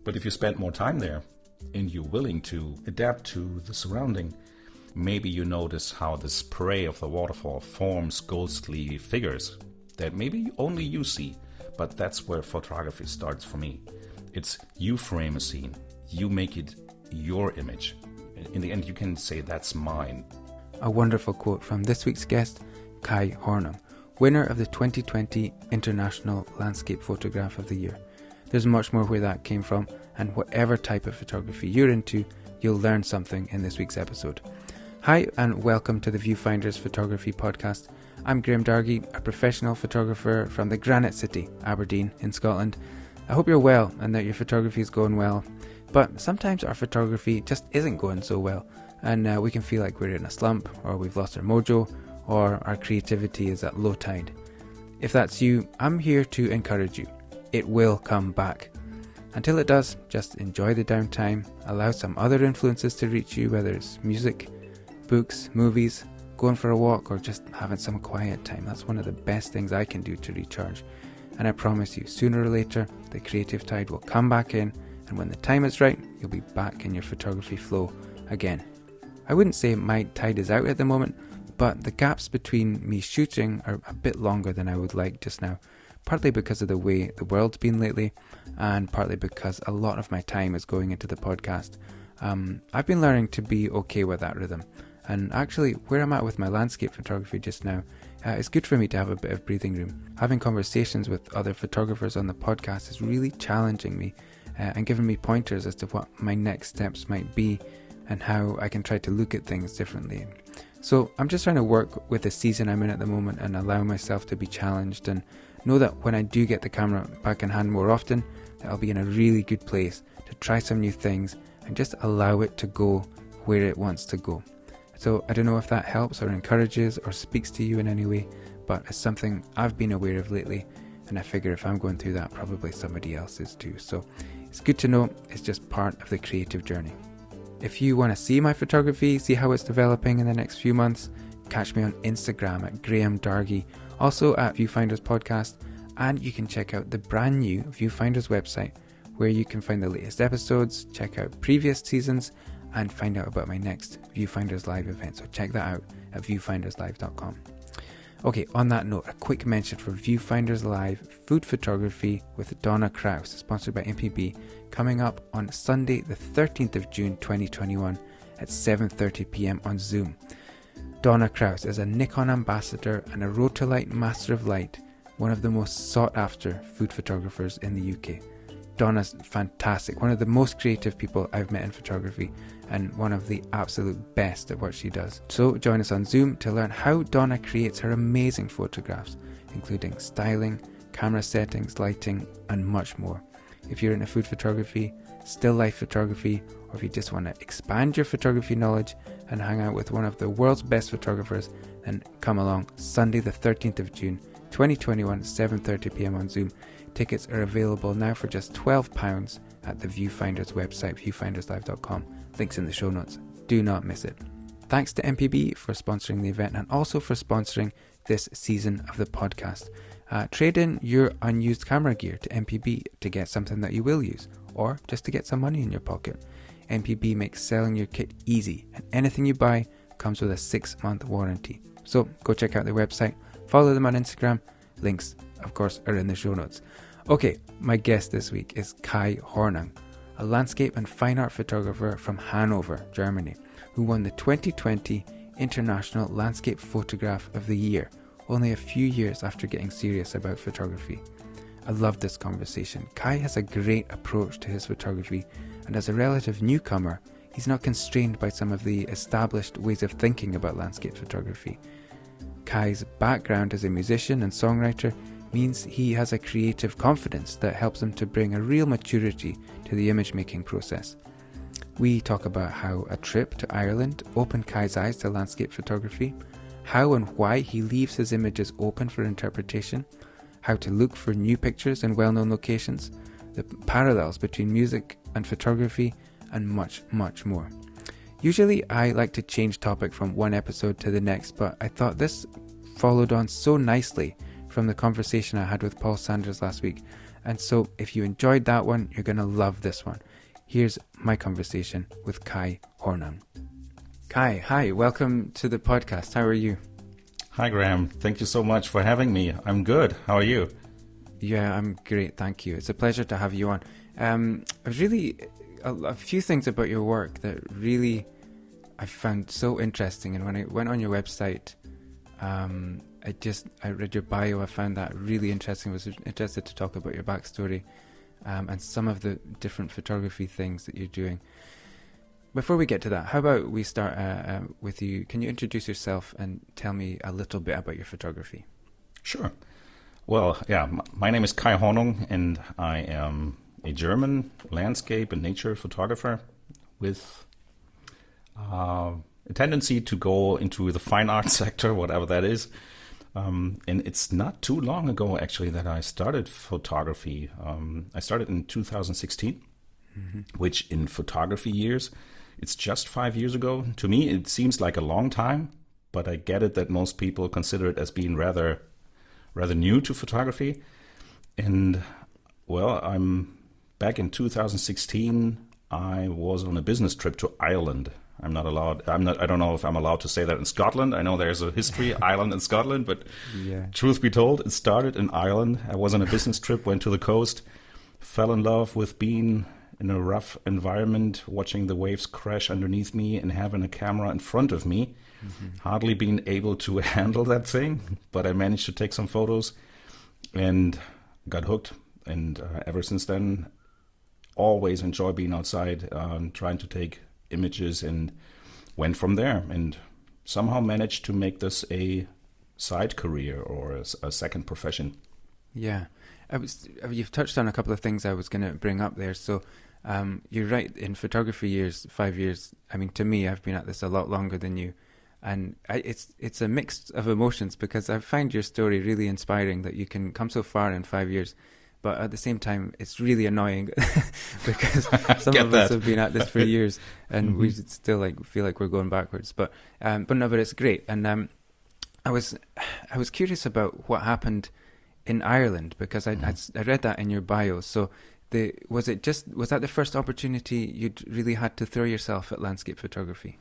But if you spend more time there and you're willing to adapt to the surrounding, maybe you notice how the spray of the waterfall forms ghostly figures that maybe only you see. But that's where photography starts for me. It's you frame a scene, you make it your image. In the end, you can say that's mine. A wonderful quote from this week's guest, Kai Hornung, winner of the 2020 International Landscape Photograph of the Year. There's much more where that came from, and whatever type of photography you're into, you'll learn something in this week's episode. Hi, and welcome to the Viewfinders Photography Podcast. I'm Graham Dargy, a professional photographer from the Granite City, Aberdeen, in Scotland. I hope you're well and that your photography is going well, but sometimes our photography just isn't going so well, and we can feel like we're in a slump, or we've lost our mojo, or our creativity is at low tide. If that's you, I'm here to encourage you. It will come back. Until it does, just enjoy the downtime, allow some other influences to reach you, whether it's music, books, movies, going for a walk, or just having some quiet time. That's one of the best things I can do to recharge. And I promise you, sooner or later, the creative tide will come back in, and when the time is right, you'll be back in your photography flow again. I wouldn't say my tide is out at the moment, but the gaps between me shooting are a bit longer than I would like just now, partly because of the way the world's been lately, and partly because a lot of my time is going into the podcast. I've been learning to be okay with that rhythm, and actually where I'm at with my landscape photography just now, it's good for me to have a bit of breathing room. Having conversations with other photographers on the podcast is really challenging me and giving me pointers as to what my next steps might be and how I can try to look at things differently. So I'm just trying to work with the season I'm in at the moment and allow myself to be challenged, and know that when I do get the camera back in hand more often, that I'll be in a really good place to try some new things and just allow it to go where it wants to go. So I don't know if that helps or encourages or speaks to you in any way, but it's something I've been aware of lately, and I figure if I'm going through that, probably somebody else is too. So it's good to know it's just part of the creative journey. If you want to see my photography, see how it's developing in the next few months, catch me on Instagram at Graham Dargy, also at Viewfinders Podcast, and you can check out the brand new Viewfinders website where you can find the latest episodes, check out previous seasons, and find out about my next Viewfinders Live event. So check that out at viewfinderslive.com. Okay, on that note, a quick mention for Viewfinders Live Food Photography with Donna Kraus, sponsored by MPB, coming up on Sunday the 13th of June 2021 at 7:30pm on Zoom. Donna Kraus is a Nikon ambassador and a Rotolite Master of Light, one of the most sought after food photographers in the UK. Donna's fantastic, one of the most creative people I've met in photography, and one of the absolute best at what she does. So join us on Zoom to learn how Donna creates her amazing photographs, including styling, camera settings, lighting, and much more. If you're into food photography, still life photography, or if you just want to expand your photography knowledge and hang out with one of the world's best photographers, then come along Sunday the 13th of June 2021 at 7:30pm on Zoom. Tickets are available now for just £12 at the Viewfinders website, viewfinderslive.com. Links in the show notes. Do not miss it. Thanks to MPB for sponsoring the event and also for sponsoring this season of the podcast. Trade in your unused camera gear to MPB to get something that you will use, or just to get some money in your pocket. MPB makes selling your kit easy, and anything you buy comes with a 6-month warranty. So go check out their website, follow them on Instagram. Links, of course, are in the show notes. Okay, my guest this week is Kai Hornung, a landscape and fine art photographer from Hanover, Germany, who won the 2020 International Landscape Photograph of the Year, only a few years after getting serious about photography. I loved this conversation. Kai has a great approach to his photography, and as a relative newcomer, he's not constrained by some of the established ways of thinking about landscape photography. Kai's background as a musician and songwriter means he has a creative confidence that helps him to bring a real maturity to the image making process. We talk about how a trip to Ireland opened Kai's eyes to landscape photography, how and why he leaves his images open for interpretation, how to look for new pictures in well-known locations, the parallels between music and photography, and much, much more. Usually I like to change topic from one episode to the next, but I thought this followed on so nicely from the conversation I had with Paul Sanders last week. And so if you enjoyed that one, you're going to love this one. Here's my conversation with Kai Hornung. Kai, hi, welcome to the podcast. How are you? Hi, Graham. Thank you so much for having me. I'm good. How are you? Yeah, I'm great. Thank you. It's a pleasure to have you on. I was really a few things about your work that really I found so interesting. And when I went on your website, I read your bio. I found that really interesting. I was interested to talk about your backstory and some of the different photography things that you're doing. Before we get to that, how about we start with you? Can you introduce yourself and tell me a little bit about your photography? Sure. Well, yeah, my name is Kai Hornung, and I am a German landscape and nature photographer with a tendency to go into the fine art sector, whatever that is. And it's not too long ago, actually, that I started photography. I started in 2016, which in photography years, it's just 5 years ago. To me, it seems like a long time, but I get it that most people consider it as being rather new to photography. And, well, I'm back in 2016, I was on a business trip to Ireland. I don't know if I'm allowed to say that in Scotland. I know there's a history, Ireland and Scotland, but Truth be told, it started in Ireland. I was on a business trip, went to the coast, fell in love with being in a rough environment, watching the waves crash underneath me and having a camera in front of me. Hardly being able to handle that thing, but I managed to take some photos and got hooked. And ever since then, always enjoy being outside, trying to take images, and went from there and somehow managed to make this a side career or a second profession. Yeah, you've touched on a couple of things I was going to bring up there. So you're right, in photography years, 5 years, I mean, to me, I've been at this a lot longer than you. And it's a mix of emotions, because I find your story really inspiring, that you can come so far in 5 years. But at the same time, it's really annoying because some of us have been at this for years, and we still feel like we're going backwards. But it's great. And I was curious about what happened in Ireland, because I read that in your bio. So was that the first opportunity you'd really had to throw yourself at landscape photography?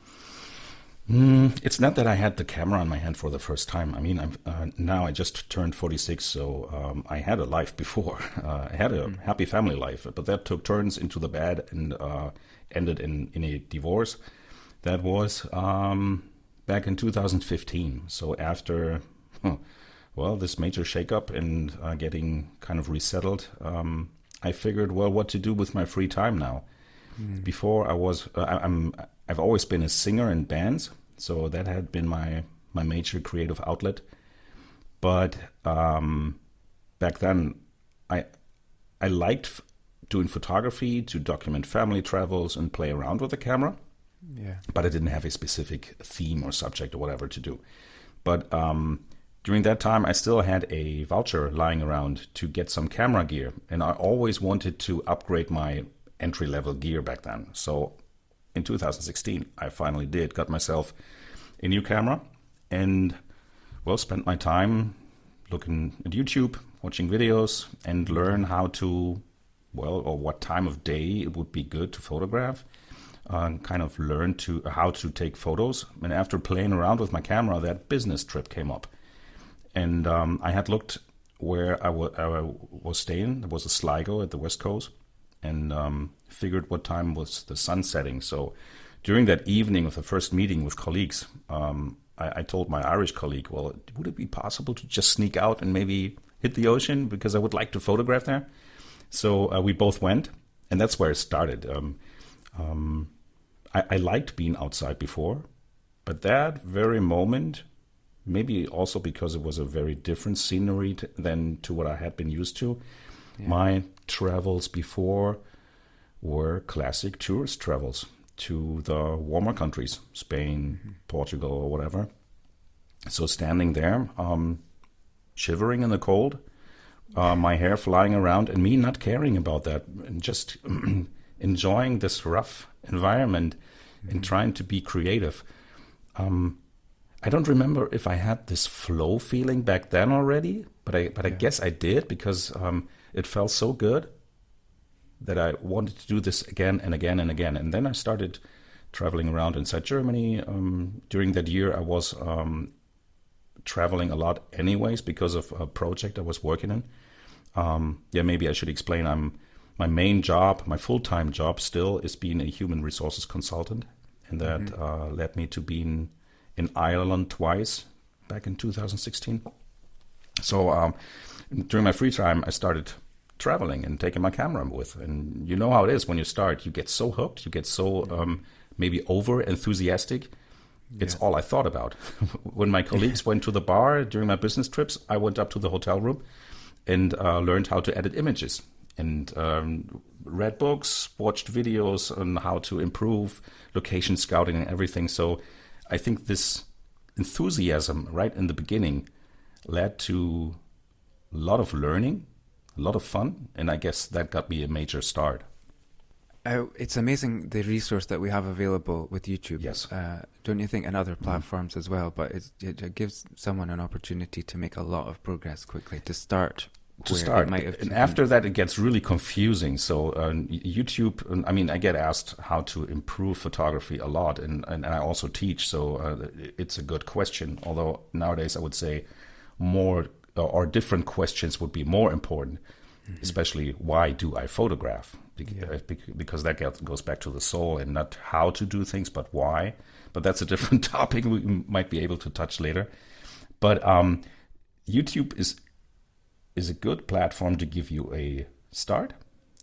It's not that I had the camera in my hand for the first time. I mean, now I just turned 46, so I had a life before. I had a happy family life, but that took turns into the bad and ended in a divorce. That was back in 2015. So after, this major shakeup and getting kind of resettled, I figured, what to do with my free time now. Before I've always been a singer in bands, so that had been my major creative outlet. But back then, I liked doing photography to document family travels and play around with the camera. Yeah. But I didn't have a specific theme or subject or whatever to do. But during that time, I still had a voucher lying around to get some camera gear, and I always wanted to upgrade my entry-level gear back then. So in 2016, I finally got myself a new camera, and spent my time looking at YouTube, watching videos, and learn how to, or what time of day it would be good to photograph, kind of learn how to take photos. And after playing around with my camera, that business trip came up. And I had looked where I was staying. There was a Sligo at the West Coast, and figured what time was the sun setting. So during that evening of the first meeting with colleagues, I told my Irish colleague, would it be possible to just sneak out and maybe hit the ocean, because I would like to photograph there? So we both went, and that's where it started. I liked being outside before, but that very moment, maybe also because it was a very different scenery than to what I had been used to, my travels before were classic tourist travels to the warmer countries, Spain, Portugal, or whatever. So standing there, shivering in the cold, my hair flying around, and me not caring about that, and just enjoying this rough environment and trying to be creative. I don't remember if I had this flow feeling back then already, but I guess I did, because it felt so good that I wanted to do this again and again and again. And then I started traveling around inside Germany. During that year, I was traveling a lot anyways because of a project I was working in. Maybe I should explain. My main job, my full-time job still, is being a human resources consultant. And that led me to being in Ireland twice back in 2016. So during my free time, I started traveling and taking my camera with. And you know how it is when you start. You get so hooked. You get so maybe over-enthusiastic. It's all I thought about. When my colleagues went to the bar during my business trips, I went up to the hotel room and learned how to edit images. And read books, watched videos on how to improve location scouting and everything. So I think this enthusiasm right in the beginning led to a lot of learning, a lot of fun, and I guess that got me a major start. It's amazing the resource that we have available with YouTube. Yes. Don't you think, and other platforms as well? But it gives someone an opportunity to make a lot of progress quickly, to start. And after that, it gets really confusing. So YouTube, I mean, I get asked how to improve photography a lot, and I also teach. So it's a good question. Although nowadays I would say more or different questions would be more important, especially why do I photograph? Because that goes back to the soul, and not how to do things, but why. But that's a different topic we might be able to touch later. But YouTube is a good platform to give you a start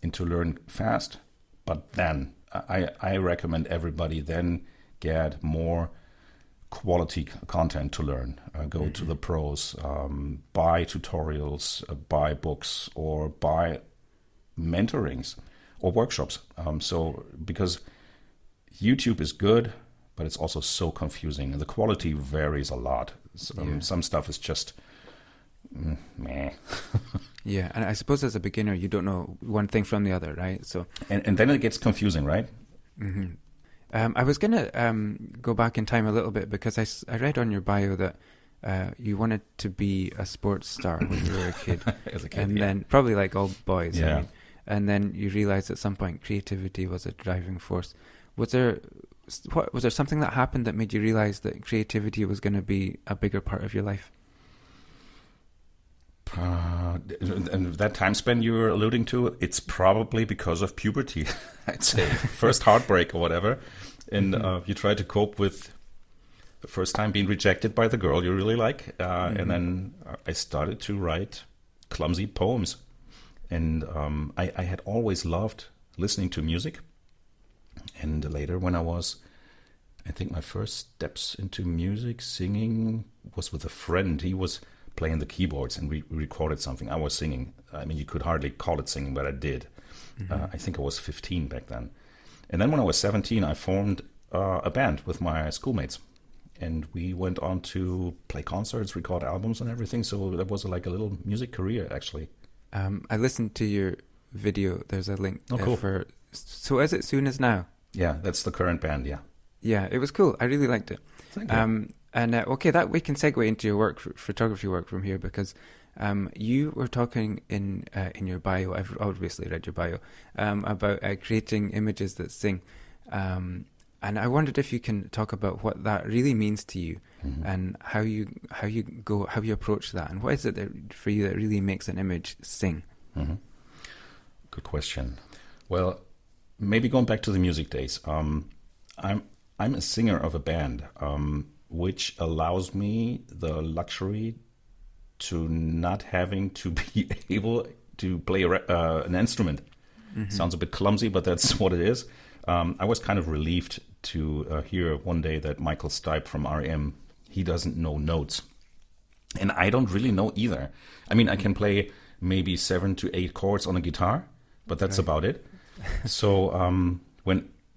and to learn fast. But then I recommend everybody then get more quality content to learn. Go to the pros, buy tutorials, buy books, or buy mentorings or workshops. Because YouTube is good, but it's also so confusing, and the quality varies a lot. Some stuff is just meh. Yeah, and I suppose as a beginner, you don't know one thing from the other, right? So and then it gets confusing, right? Mm-hmm. I was going to go back in time a little bit, because I read on your bio that you wanted to be a sports star when you were a kid. As a kid, and then probably like all boys. Yeah. I mean, and then you realized at some point creativity was a driving force. Was there something that happened that made you realize that creativity was going to be a bigger part of your life? And that time span you were alluding to, it's probably because of puberty, I'd say. First heartbreak or whatever. And you try to cope with the first time being rejected by the girl you really like. And then I started to write clumsy poems. And I had always loved listening to music. And later when I think my first steps into music, singing, was with a friend. He was playing the keyboards, and we recorded something. I was singing. I mean, you could hardly call it singing, but I did. I think I was 15 back then. And then when I was 17, I formed a band with my schoolmates. And we went on to play concerts, record albums and everything. So that was like a little music career, actually. I listened to your video. There's a link cool. for... So is it Soon As Now? Yeah, that's the current band, yeah. Yeah, it was cool. I really liked it. Thank you. And okay, that we can segue into your work, photography work from here, because you were talking in your bio. I've obviously read your bio about creating images that sing, and I wondered if you can talk about what that really means to you, and how you approach that, and what is it for you that really makes an image sing? Good question. Well, maybe going back to the music days, I'm a singer of a band. Which allows me the luxury to not having to be able to play an instrument. Sounds a bit clumsy, but that's what it is. I was kind of relieved to hear one day that Michael Stipe from R.E.M., he doesn't know notes. And I don't really know either. I mean, I can play maybe 7 to 8 chords on a guitar, but that's about it. So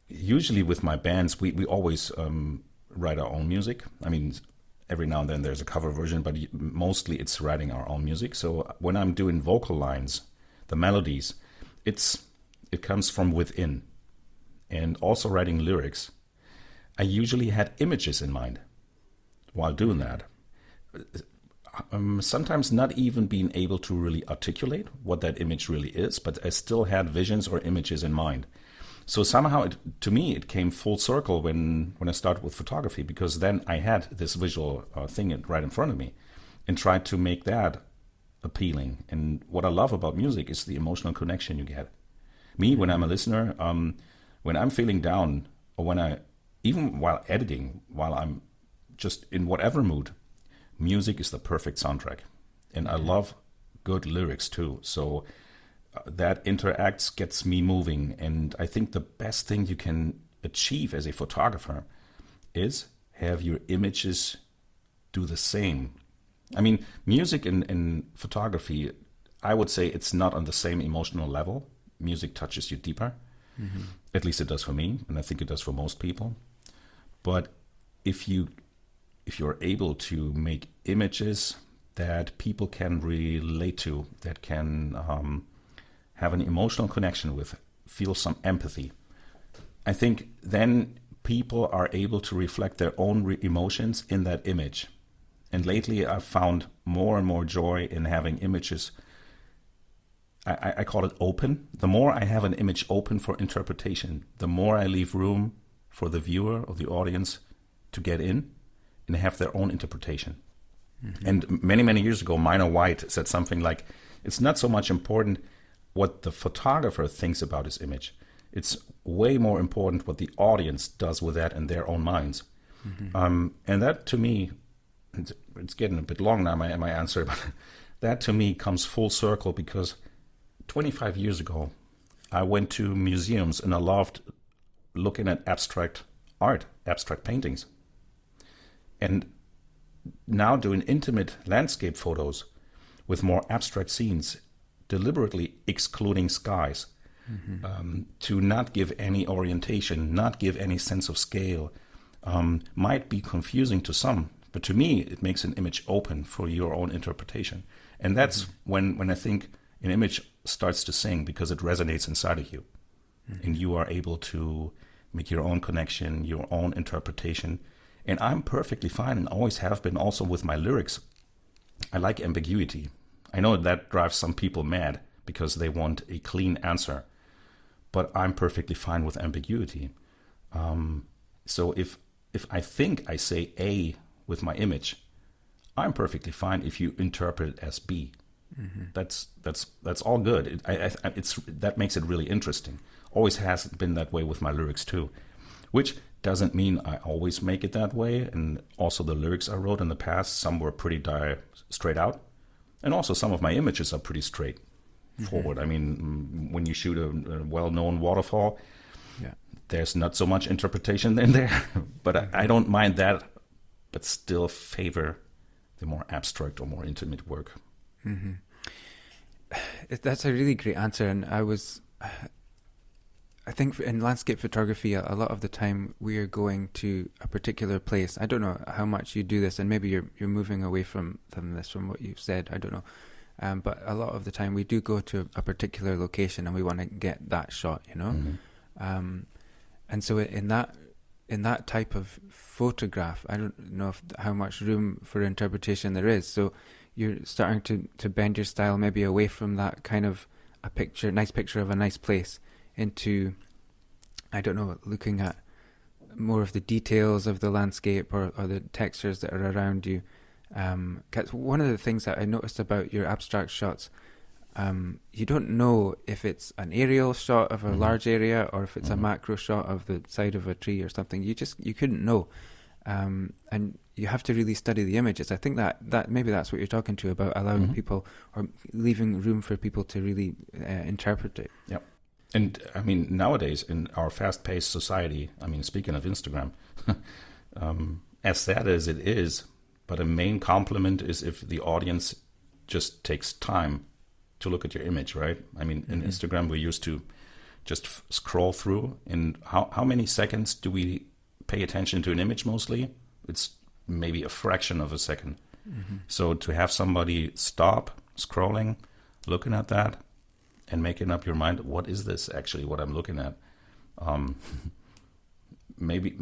usually with my bands, we always... write our own music. I mean, every now and then there's a cover version, but mostly it's writing our own music. So when I'm doing vocal lines, the melodies, it comes from within. And also writing lyrics, I usually had images in mind while doing that. Sometimes not even being able to really articulate what that image really is, but I still had visions or images in mind. So somehow, to me, it came full circle when I started with photography, because then I had this visual thing right in front of me and tried to make that appealing. And what I love about music is the emotional connection you get. Me, when I'm a listener, when I'm feeling down, or even while editing, while I'm just in whatever mood, music is the perfect soundtrack. And I love good lyrics too. So that interacts, gets me moving. And I think the best thing you can achieve as a photographer is have your images do the same. I mean, music and photography, I would say it's not on the same emotional level. Music touches you deeper. At least it does for me, and I think it does for most people. But if you're able to make images that people can relate to, that can have an emotional connection with, feel some empathy, I think then people are able to reflect their own emotions in that image. And lately I've found more and more joy in having images. I call it open. The more I have an image open for interpretation, the more I leave room for the viewer or the audience to get in and have their own interpretation. And many, many years ago, Minor White said something like, it's not so much important what the photographer thinks about his image. It's way more important what the audience does with that in their own minds. And that, to me, it's getting a bit long now, my answer, but that to me comes full circle, because 25 years ago, I went to museums and I loved looking at abstract art, abstract paintings. And now doing intimate landscape photos with more abstract scenes, deliberately excluding skies, to not give any orientation, not give any sense of scale, might be confusing to some. But to me, it makes an image open for your own interpretation. And that's when I think an image starts to sing, because it resonates inside of you. And you are able to make your own connection, your own interpretation. And I'm perfectly fine, and always have been also with my lyrics. I like ambiguity. I know that drives some people mad because they want a clean answer. But I'm perfectly fine with ambiguity. So if I think I say A with my image, I'm perfectly fine if you interpret it as B. That's all good. That makes it really interesting. Always has been that way with my lyrics too, which doesn't mean I always make it that way. And also the lyrics I wrote in the past, some were pretty straight out, and also some of my images are pretty straightforward. I mean, when you shoot a well-known waterfall, there's not so much interpretation in there, but I don't mind that, but still favor the more abstract or more intimate work. That's a really great answer, and I think in landscape photography, a lot of the time we are going to a particular place. I don't know how much you do this, and maybe you're moving away from this from what you've said. I don't know, but a lot of the time we do go to a particular location and we want to get that shot, you know. And so in that type of photograph, I don't know how much room for interpretation there is. So you're starting to bend your style maybe away from that kind of nice picture of a nice place, into, I don't know, looking at more of the details of the landscape or the textures that are around you. 'Cause one of the things that I noticed about your abstract shots, you don't know if it's an aerial shot of a large area or if it's a macro shot of the side of a tree or something. You couldn't know. And you have to really study the images. I think that maybe that's what you're talking to about, allowing people, or leaving room for people to really interpret it. Yep. And I mean, nowadays in our fast-paced society, I mean, speaking of Instagram, as sad as it is, but a main compliment is if the audience just takes time to look at your image, right? I mean, in Instagram, we used to just scroll through, and how many seconds do we pay attention to an image mostly? It's maybe a fraction of a second. So to have somebody stop scrolling, looking at that, and making up your mind, what is this actually, what I'm looking at? Maybe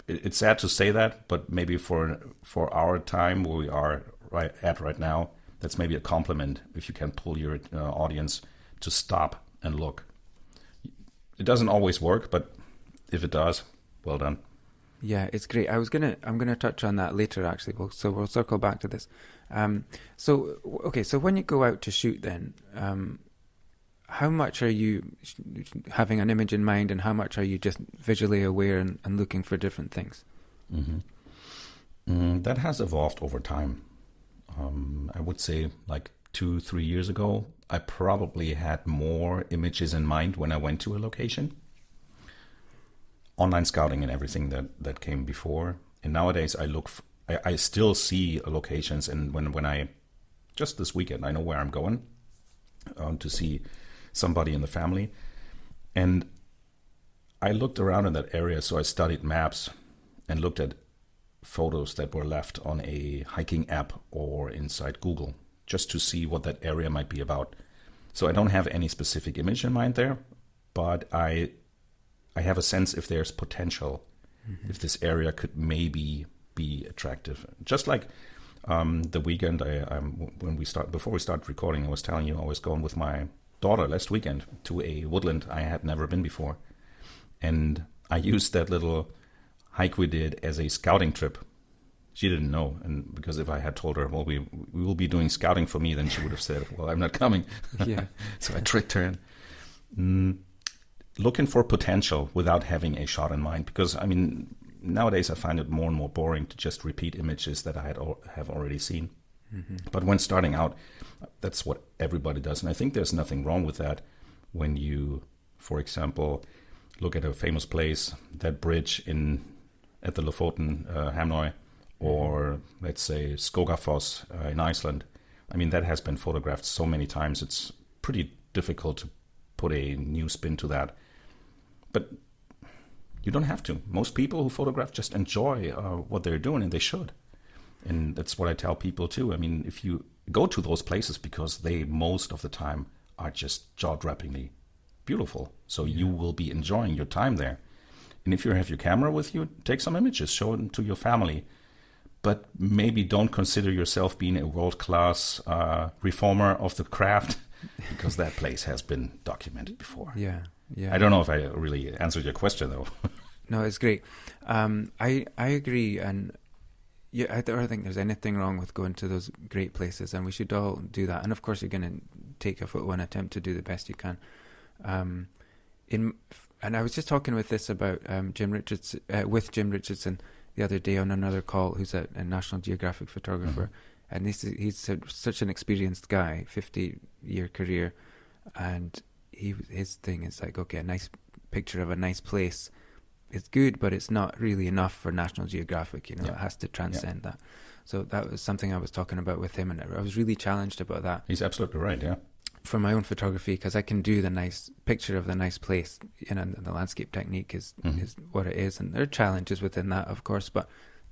it's sad to say that, but maybe for our time where we are right now, that's maybe a compliment if you can pull your audience to stop and look. It doesn't always work, but if it does, well done. Yeah, it's great. I'm gonna touch on that later, actually. So we'll circle back to this. So when you go out to shoot, then how much are you having an image in mind, and how much are you just visually aware and looking for different things? That has evolved over time. I would say like 2-3 years ago, I probably had more images in mind when I went to a location. Online scouting and everything that came before. And nowadays I still see locations, and when I, just this weekend, I know where I'm going to see somebody in the family. And I looked around in that area, so I studied maps and looked at photos that were left on a hiking app or inside Google, just to see what that area might be about. So I don't have any specific image in mind there, but I have a sense if there's potential, if this area could maybe be attractive. Just like the weekend, before we started recording, I was telling you I was going with my daughter last weekend to a woodland I had never been before, and I used that little hike we did as a scouting trip. She didn't know, and because if I had told her, well, we will be doing scouting for me, then she would have said, well, I'm not coming. Yeah. So I tricked her in. Looking for potential without having a shot in mind, because I mean, nowadays I find it more and more boring to just repeat images that I have already seen. But when starting out, that's what everybody does, and I think there's nothing wrong with that. When you, for example, look at a famous place, that bridge at the Lofoten, Hanover, or let's say Skogafoss in Iceland. I mean, that has been photographed so many times, it's pretty difficult to put a new spin to that. But you don't have to. Most people who photograph just enjoy what they're doing, and they should. And that's what I tell people too. I mean, if you go to those places, because they most of the time are just jaw-droppingly beautiful, so you will be enjoying your time there. And if you have your camera with you, take some images, show them to your family. But maybe don't consider yourself being a world-class reformer of the craft, because that place has been documented before. Yeah. I don't know if I really answered your question, though. No, it's great. I agree, and yeah, I don't think there's anything wrong with going to those great places, and we should all do that. And of course, you're going to take a photo and attempt to do the best you can. And I was just talking with Jim Richardson the other day on another call, who's a National Geographic photographer, and he's such an experienced guy, 50-year career, and his thing is like, okay, a nice picture of a nice place, it's good, but it's not really enough for National Geographic. It has to transcend that. So that was something I was talking about with him, and I was really challenged about that. He's absolutely right, yeah. For my own photography, because I can do the nice picture of the nice place, the landscape technique is what it is, and there are challenges within that, of course, but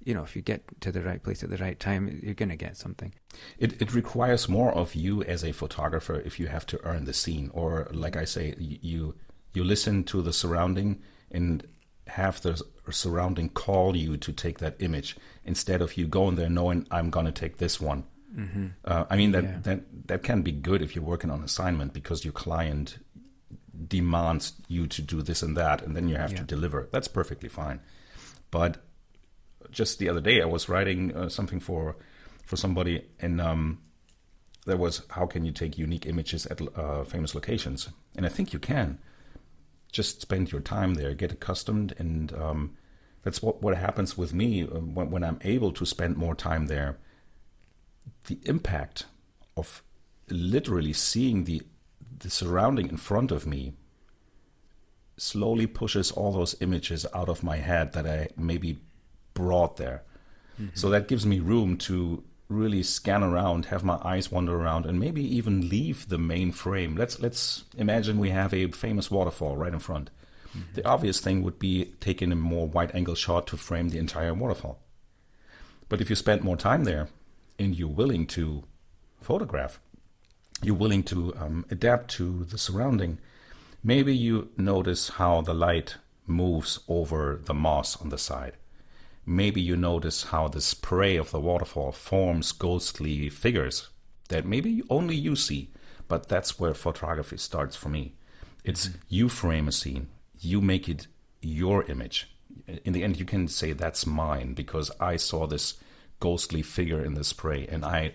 if you get to the right place at the right time, you're going to get something. It requires more of you as a photographer if you have to earn the scene, or like I say, you listen to the surrounding and have the surrounding call you to take that image, instead of you going there knowing I'm going to take this one. I mean, that can be good if you're working on assignment, because your client demands you to do this and that, and then you have to deliver. That's perfectly fine. But just the other day, I was writing something for somebody, and there was, how can you take unique images at famous locations? And I think you can. Just spend your time there, get accustomed, and that's what happens with me when I'm able to spend more time there. The impact of literally seeing the surrounding in front of me slowly pushes all those images out of my head that I maybe brought there. So that gives me room to really scan around, have my eyes wander around, and maybe even leave the main frame. Let's imagine we have a famous waterfall right in front. The obvious thing would be taking a more wide-angle shot to frame the entire waterfall. But if you spend more time there, and you're willing to photograph, you're willing to adapt to the surrounding, maybe you notice how the light moves over the moss on the side. maybe you notice how the spray of the waterfall forms ghostly figures that maybe only you see. But that's where photography starts for me. It's you frame a scene, you make it your image. In the end, you can say that's mine because I saw this ghostly figure in the spray and I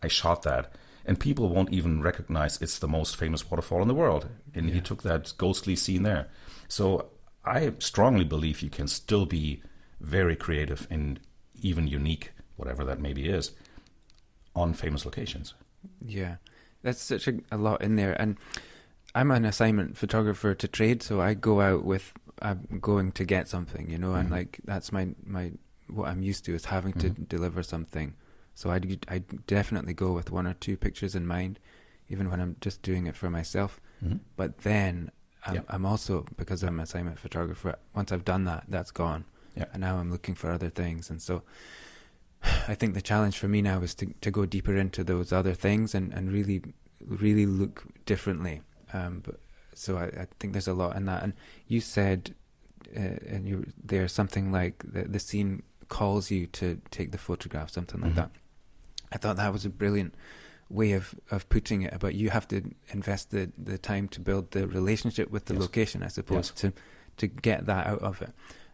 shot that. And people won't even recognize it's the most famous waterfall in the world. And he took that ghostly scene there. So I strongly believe you can still be very creative and even unique, whatever that maybe is, on famous locations. Yeah, that's such a lot in there. And I'm an assignment photographer to trade, so I go out with, I'm going to get something, you know, and like that's my what I'm used to is having to deliver something. So I definitely go with 1 or 2 pictures in mind, even when I'm just doing it for myself. But then I'm also, because I'm an assignment photographer, once I've done that, that's gone. And now I'm looking for other things. And so I think the challenge for me now is to go deeper into those other things and really, really look differently. So I think there's a lot in that. And you said, and there's something like the scene calls you to take the photograph, something like that. I thought that was a brilliant way of putting it, but you have to invest the time to build the relationship with the location, I suppose, to get that out of it.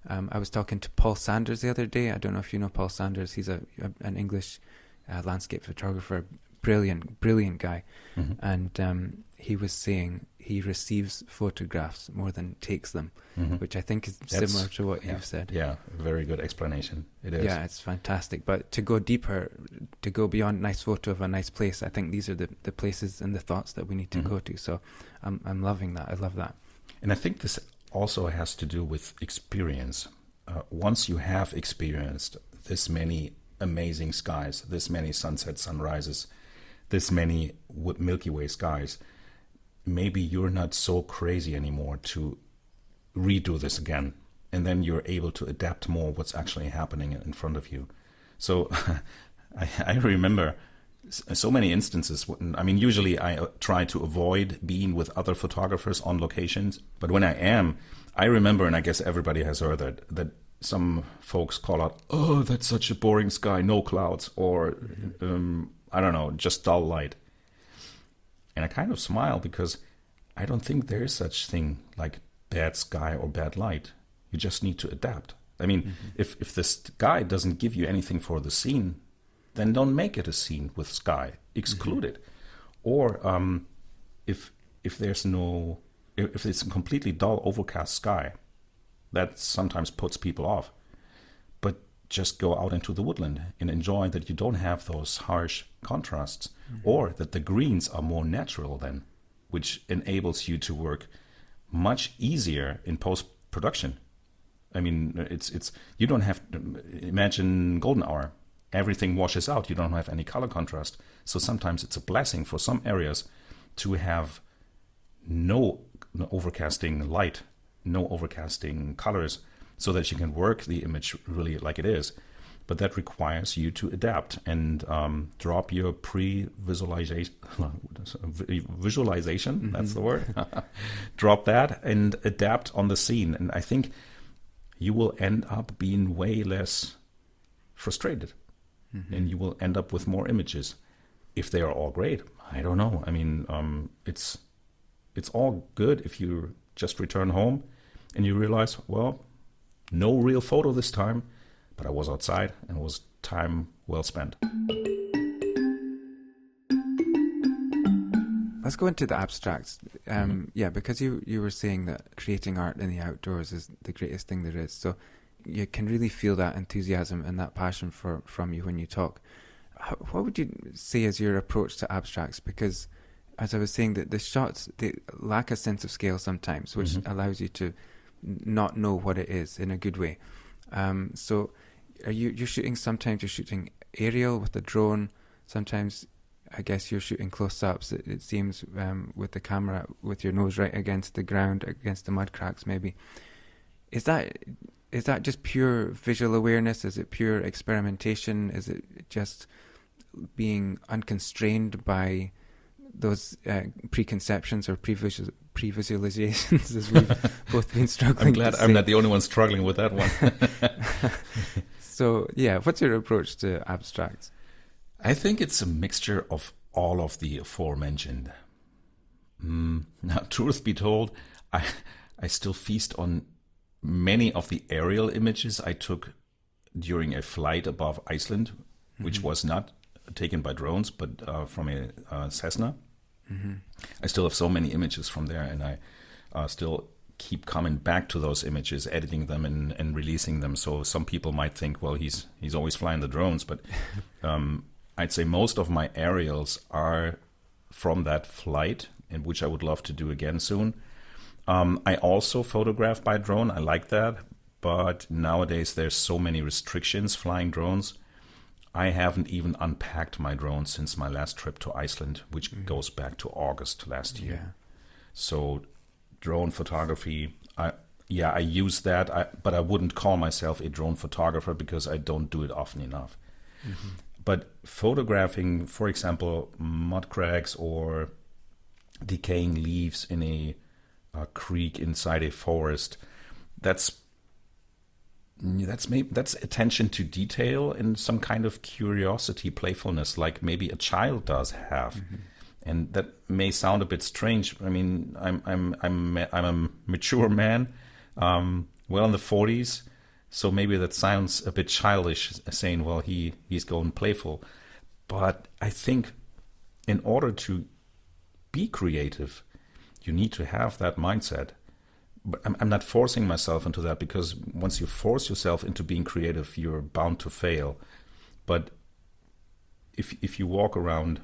I was talking to Paul Sanders the other day. I don't know if you know Paul Sanders. He's an English landscape photographer, brilliant guy. And he was saying he receives photographs more than takes them, which I think is similar to what you've said. Yeah, very good explanation. It is. Yeah, it's fantastic. But to go deeper, to go beyond nice photo of a nice place, I think these are the places and the thoughts that we need to go to. So I'm loving that. I love that. And I think this also has to do with experience. Once you have experienced this many amazing skies, this many sunsets, sunrises, this many Milky Way skies, maybe you're not so crazy anymore to redo this again. And then you're able to adapt more what's actually happening in front of you. So I remember so many instances. I mean, usually I try to avoid being with other photographers on locations. But when I am, I remember, and I guess everybody has heard that some folks call out, "Oh, that's such a boring sky, no clouds," or I don't know, just dull light. And I kind of smile because I don't think there is such thing like bad sky or bad light. You just need to adapt. I mean, if the sky doesn't give you anything for the scene, then don't make it a scene with sky. Exclude it. Or if it's a completely dull, overcast sky, that sometimes puts people off. But just go out into the woodland and enjoy that you don't have those harsh contrasts, or that the greens are more natural then, which enables you to work much easier in post-production. I mean, it's you don't have to imagine golden hour. Everything washes out. You don't have any color contrast. So sometimes it's a blessing for some areas to have no overcasting light, no overcasting colors, so that you can work the image really like it is. But that requires you to adapt and drop your visualization. That's the word. Drop that and adapt on the scene. And I think you will end up being way less frustrated. And you will end up with more images. If they are all great, I don't know. I mean, it's all good if you just return home and you realize, well, no real photo this time, but I was outside and it was time well spent. Let's go into the abstracts. Because you were saying that creating art in the outdoors is the greatest thing there is. So you can really feel that enthusiasm and that passion from you when you talk. What would you say is your approach to abstracts? Because as I was saying, that the shots, they lack a sense of scale sometimes, which allows you to not know what it is in a good way. So you're shooting, sometimes you're shooting aerial with a drone, sometimes I guess you're shooting close-ups, it seems, with the camera, with your nose right against the ground, against the mud cracks maybe. Is that just pure visual awareness? Is it pure experimentation? Is it just being unconstrained by those preconceptions or pre-visualizations, as we've both been struggling? I'm glad I'm not the only one struggling with that one. So, yeah, what's your approach to abstracts? I think it's a mixture of all of the aforementioned. Now, truth be told, I still feast on many of the aerial images I took during a flight above Iceland, which was not taken by drones, but from a Cessna. I still have so many images from there, and I still keep coming back to those images, editing them and releasing them. So some people might think, well, he's always flying the drones, but I'd say most of my aerials are from that flight, in which I would love to do again soon. I also photograph by drone. I like that, but nowadays there's so many restrictions flying drones. I haven't even unpacked my drone since my last trip to Iceland, which goes back to August last year. Yeah. So drone photography, I use that, but I wouldn't call myself a drone photographer because I don't do it often enough. But photographing, for example, mud cracks or decaying leaves in a creek inside a forest, that's attention to detail and some kind of curiosity, playfulness, like maybe a child does have. And that may sound a bit strange. I mean, I'm a mature man, well in the 40s, so maybe that sounds a bit childish, saying, well, he's going playful. But I think in order to be creative, you need to have that mindset. But I'm not forcing myself into that, because once you force yourself into being creative, you're bound to fail. But if you walk around,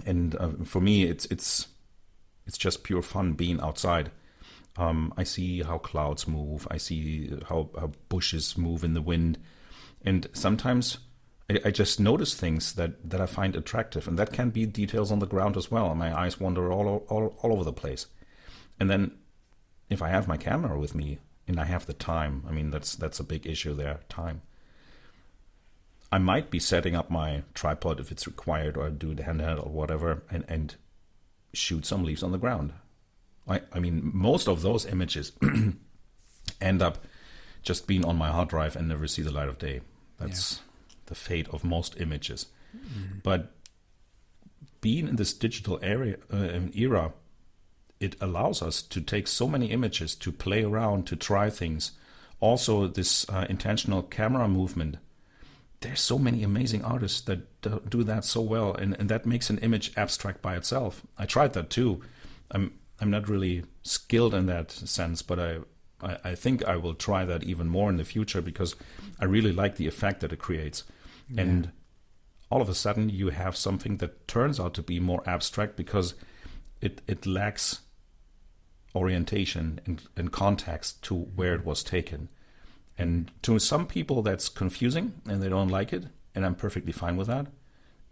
and for me, it's just pure fun being outside. I see how clouds move. I see how bushes move in the wind, and sometimes I just notice things that I find attractive, and that can be details on the ground as well. My eyes wander all over the place, and then if I have my camera with me and I have the time, I mean, that's a big issue there, time. I might be setting up my tripod if it's required, or do the handheld or whatever, and shoot some leaves on the ground. I mean, most of those images end up just being on my hard drive and never see the light of day. That's the fate of most images. But being in this digital era, it allows us to take so many images, to play around, to try things. Also, this intentional camera movement. There's so many amazing artists that do that so well, and that makes an image abstract by itself. I tried that too. I'm not really skilled in that sense, but I think I will try that even more in the future, because I really like the effect that it creates. Yeah. And all of a sudden you have something that turns out to be more abstract because it lacks orientation and context to where it was taken. And to some people that's confusing and they don't like it, and I'm perfectly fine with that.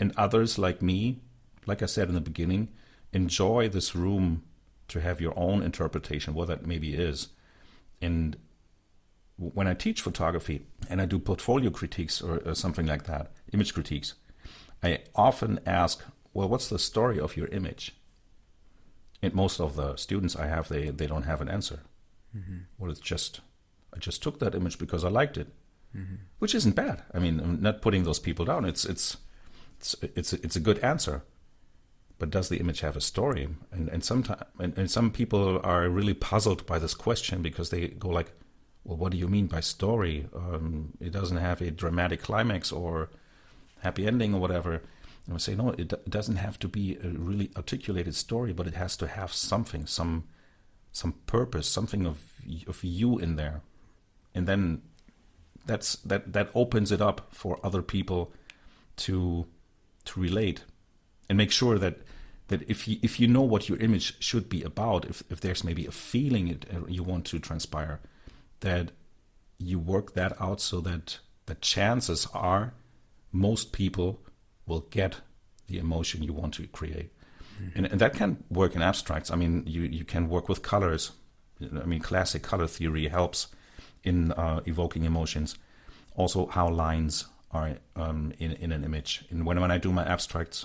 And others like me, like I said in the beginning, enjoy this room to have your own interpretation, what that maybe is. And when I teach photography and I do portfolio critiques or something like that, image critiques, I often ask, well, what's the story of your image? And most of the students I have, they don't have an answer. Well, it's just, I just took that image because I liked it, which isn't bad. I mean, I'm not putting those people down. It's a good answer. But does the image have a story? And some people are really puzzled by this question, because they go like, well, what do you mean by story? It doesn't have a dramatic climax or happy ending or whatever. And I say, no, it doesn't have to be a really articulated story, but it has to have something, some purpose, something of you in there. And then that opens it up for other people to relate. And make sure that if you know what your image should be about, if there's maybe a feeling you want to transpire, that you work that out so that the chances are most people will get the emotion you want to create. And that can work in abstracts. I mean, you can work with colors. I mean, classic color theory helps in evoking emotions. Also, how lines are in an image. And when I do my abstracts,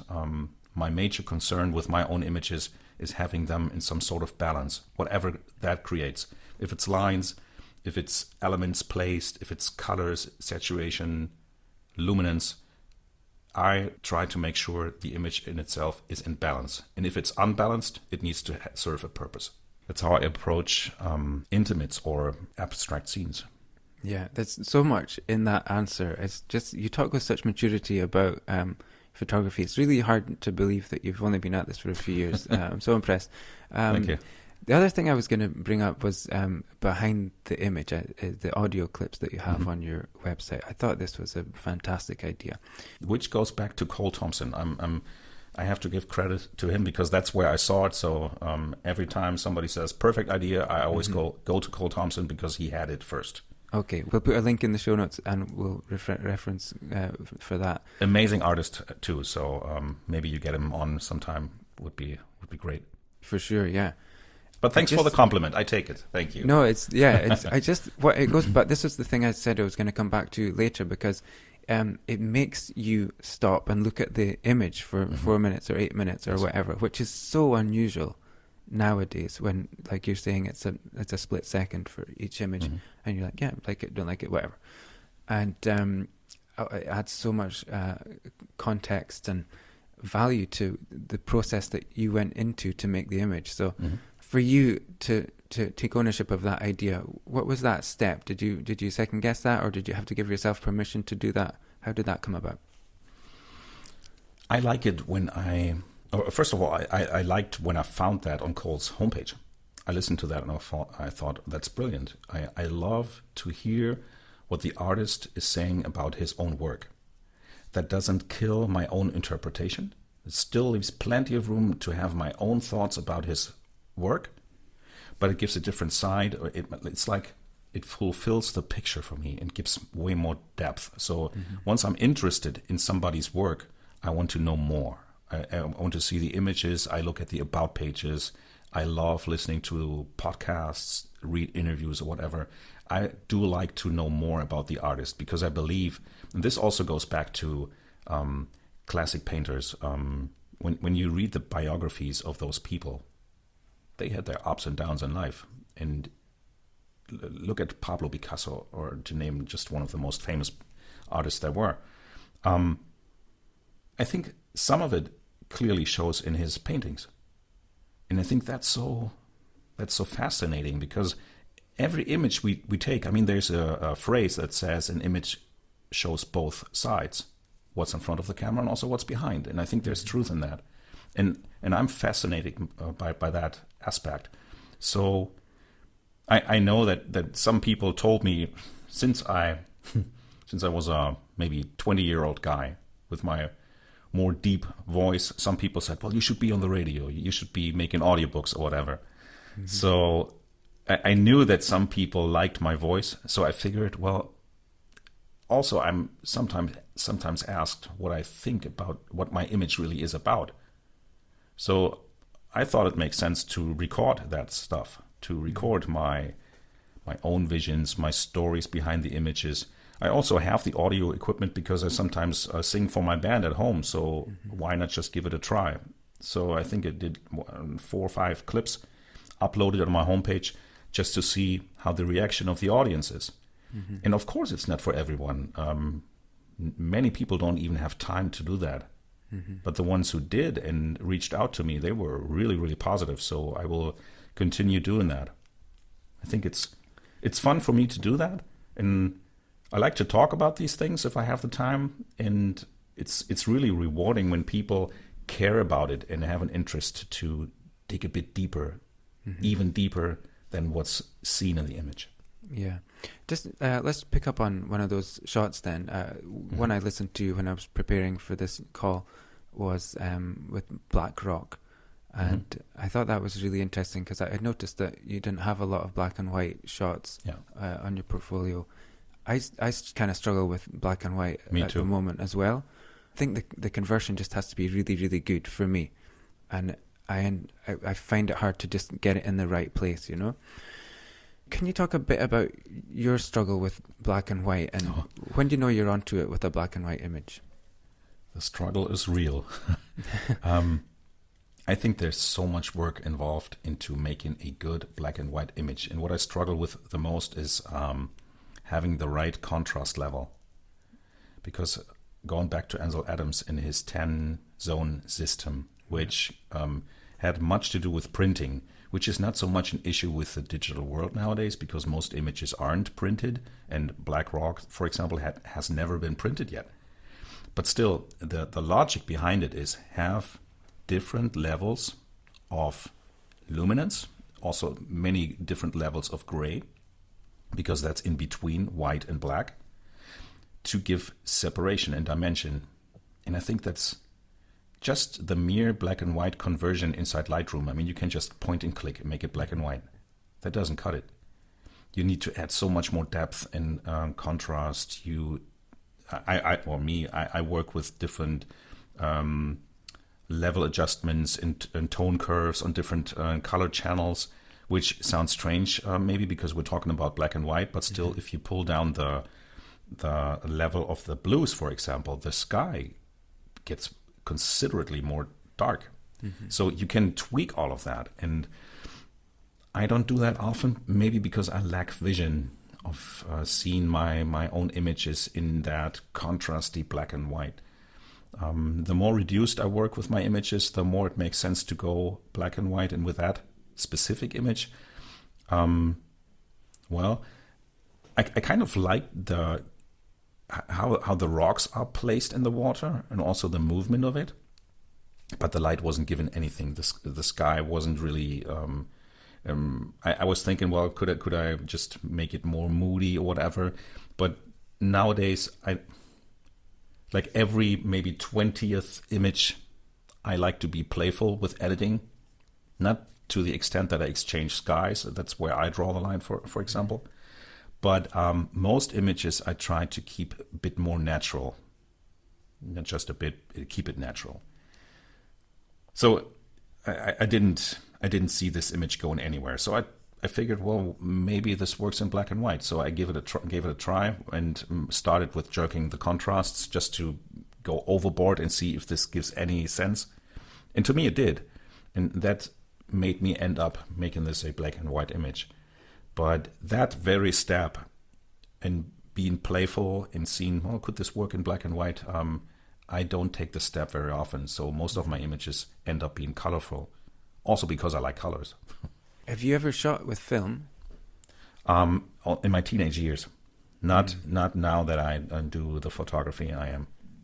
my major concern with my own images is having them in some sort of balance, whatever that creates. If it's lines, if it's elements placed, if it's colors, saturation, luminance, I try to make sure the image in itself is in balance. And if it's unbalanced, it needs to serve a purpose. That's how I approach intimates or abstract scenes. Yeah, there's so much in that answer. It's just, you talk with such maturity about photography. It's really hard to believe that you've only been at this for a few years. I'm so impressed. Thank you. The other thing I was going to bring up was behind the image, the audio clips that you have on your website. I thought this was a fantastic idea. Which goes back to Cole Thompson. I have to give credit to him because that's where I saw it. So every time somebody says, perfect idea, I always go to Cole Thompson because he had it first. Okay, we'll put a link in the show notes and we'll reference for that. Amazing artist too, so maybe you get him on sometime would be great. For sure, yeah. But thanks for the compliment. I take it. Thank you. No, it goes. But this was the thing I said I was going to come back to later because it makes you stop and look at the image for 4 minutes or 8 minutes or whatever, which is so unusual nowadays. When, like you're saying, it's a split second for each image, and you're like, yeah, like it, don't like it, whatever. And it adds so much context and value to the process that you went into to make the image. So. For you to take ownership of that idea, what was that step? Did you second guess that, or did you have to give yourself permission to do that? How did that come about? I like it when first of all, I liked when I found that on Cole's homepage. I listened to that and I thought that's brilliant. I love to hear what the artist is saying about his own work. That doesn't kill my own interpretation. It still leaves plenty of room to have my own thoughts about his work, but it gives a different side. It's like it fulfills the picture for me and gives way more depth. So once I'm interested in somebody's work, I want to know more. I want to see the images. I look at the about pages. I love listening to podcasts, read interviews or whatever. I do like to know more about the artist because I believe, and this also goes back to classic painters. When you read the biographies of those people, they had their ups and downs in life. And look at Pablo Picasso, or to name just one of the most famous artists there were. I think some of it clearly shows in his paintings. And I think that's so fascinating because every image we take, I mean, there's a phrase that says an image shows both sides, what's in front of the camera and also what's behind. And I think there's truth in that. And I'm fascinated by that aspect. So I know that some people told me since I was a maybe 20-year-old guy with my more deep voice, some people said, well, you should be on the radio, you should be making audiobooks or whatever. So I knew that some people liked my voice, so I figured, well, also I'm sometimes asked what I think about what my image really is about. So I thought it makes sense to record that stuff, to record my own visions, my stories behind the images. I also have the audio equipment because I sometimes sing for my band at home, so why not just give it a try? So I think I did 4 or 5 clips, uploaded on my homepage just to see how the reaction of the audience is. And of course it's not for everyone. Many people don't even have time to do that. But the ones who did and reached out to me, they were really, really positive. So I will continue doing that. I think it's fun for me to do that. And I like to talk about these things if I have the time. And it's really rewarding when people care about it and have an interest to dig a bit deeper, even deeper than what's seen in the image. Yeah. Just let's pick up on one of those shots then. One I listened to when I was preparing for this call was with Black Rock. And I thought that was really interesting because I had noticed that you didn't have a lot of black and white shots on your portfolio. I kind of struggle with black and white the moment as well. I think the conversion just has to be really, really good for me. And I find it hard to just get it in the right place, you know? Can you talk a bit about your struggle with black and white and when do you know you're onto it with a black and white image? The struggle is real. I think there's so much work involved into making a good black and white image. And what I struggle with the most is having the right contrast level. Because going back to Ansel Adams in his 10-zone system, which had much to do with printing, which is not so much an issue with the digital world nowadays, because most images aren't printed, and Black Rock, for example, has never been printed yet. But still, the logic behind it is have different levels of luminance, also many different levels of gray, because that's in between white and black, to give separation and dimension. And I think that's just the mere black and white conversion inside Lightroom. I mean, you can just point and click and make it black and white. That doesn't cut it. You need to add so much more depth and contrast. I work with different level adjustments and tone curves on different color channels, which sounds strange maybe because we're talking about black and white, but still, if you pull down the level of the blues, for example, the sky gets considerably more dark. So you can tweak all of that, and I don't do that often, maybe because I lack vision of seeing my own images in that contrasty black and white. The more reduced I work with my images, the more it makes sense to go black and white. And with that specific image, well, I kind of like how the rocks are placed in the water and also the movement of it, but the light wasn't given anything. The sky wasn't really. I was thinking, well, could I just make it more moody or whatever? But nowadays, like every maybe 20th image, I like to be playful with editing, not to the extent that I exchange skies. That's where I draw the line, for example. But most images I try to keep a bit more natural, not just a bit, keep it natural. So I didn't see this image going anywhere. So I figured, well, maybe this works in black and white. So I gave it a try and started with jerking the contrasts just to go overboard and see if this gives any sense. And to me, it did. And that made me end up making this a black and white image. But that very step and being playful and seeing, well, could this work in black and white? I don't take the step very often. So most of my images end up being colorful. Also because I like colors. Have you ever shot with film? In my teenage years. Not now that I do the photography.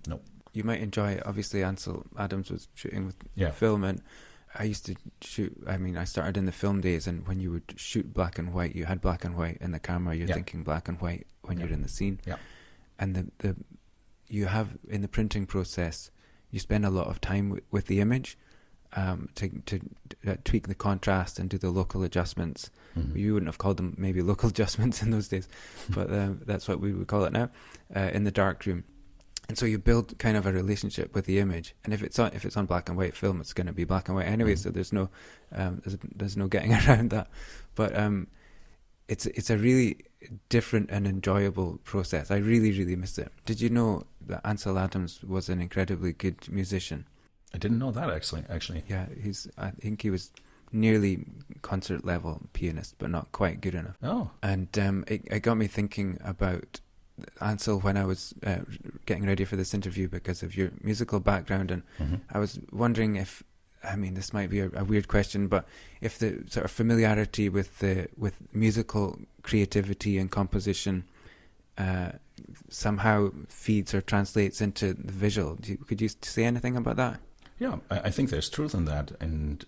No. You might enjoy it. Obviously, Ansel Adams was shooting with film, and I used to shoot. I mean, I started in the film days, and when you would shoot black and white, you had black and white in the camera. You're thinking black and white when you're in the scene. Yeah. And you have in the printing process, you spend a lot of time with the image. To tweak the contrast and do the local adjustments. You wouldn't have called them maybe local adjustments in those days, but that's what we would call it now, in the darkroom. And so you build kind of a relationship with the image. And if it's on black and white film, it's going to be black and white anyway. So there's no getting around that. But it's a really different and enjoyable process. I really, really miss it. Did you know that Ansel Adams was an incredibly good musician? I didn't know that actually. Yeah, I think he was nearly concert level pianist, but not quite good enough. Oh. And it got me thinking about Ansel when I was getting ready for this interview because of your musical background, and I was wondering if, I mean, this might be a weird question, but if the sort of familiarity with musical creativity and composition somehow feeds or translates into the visual. Could you say anything about that? Yeah, I think there's truth in that. And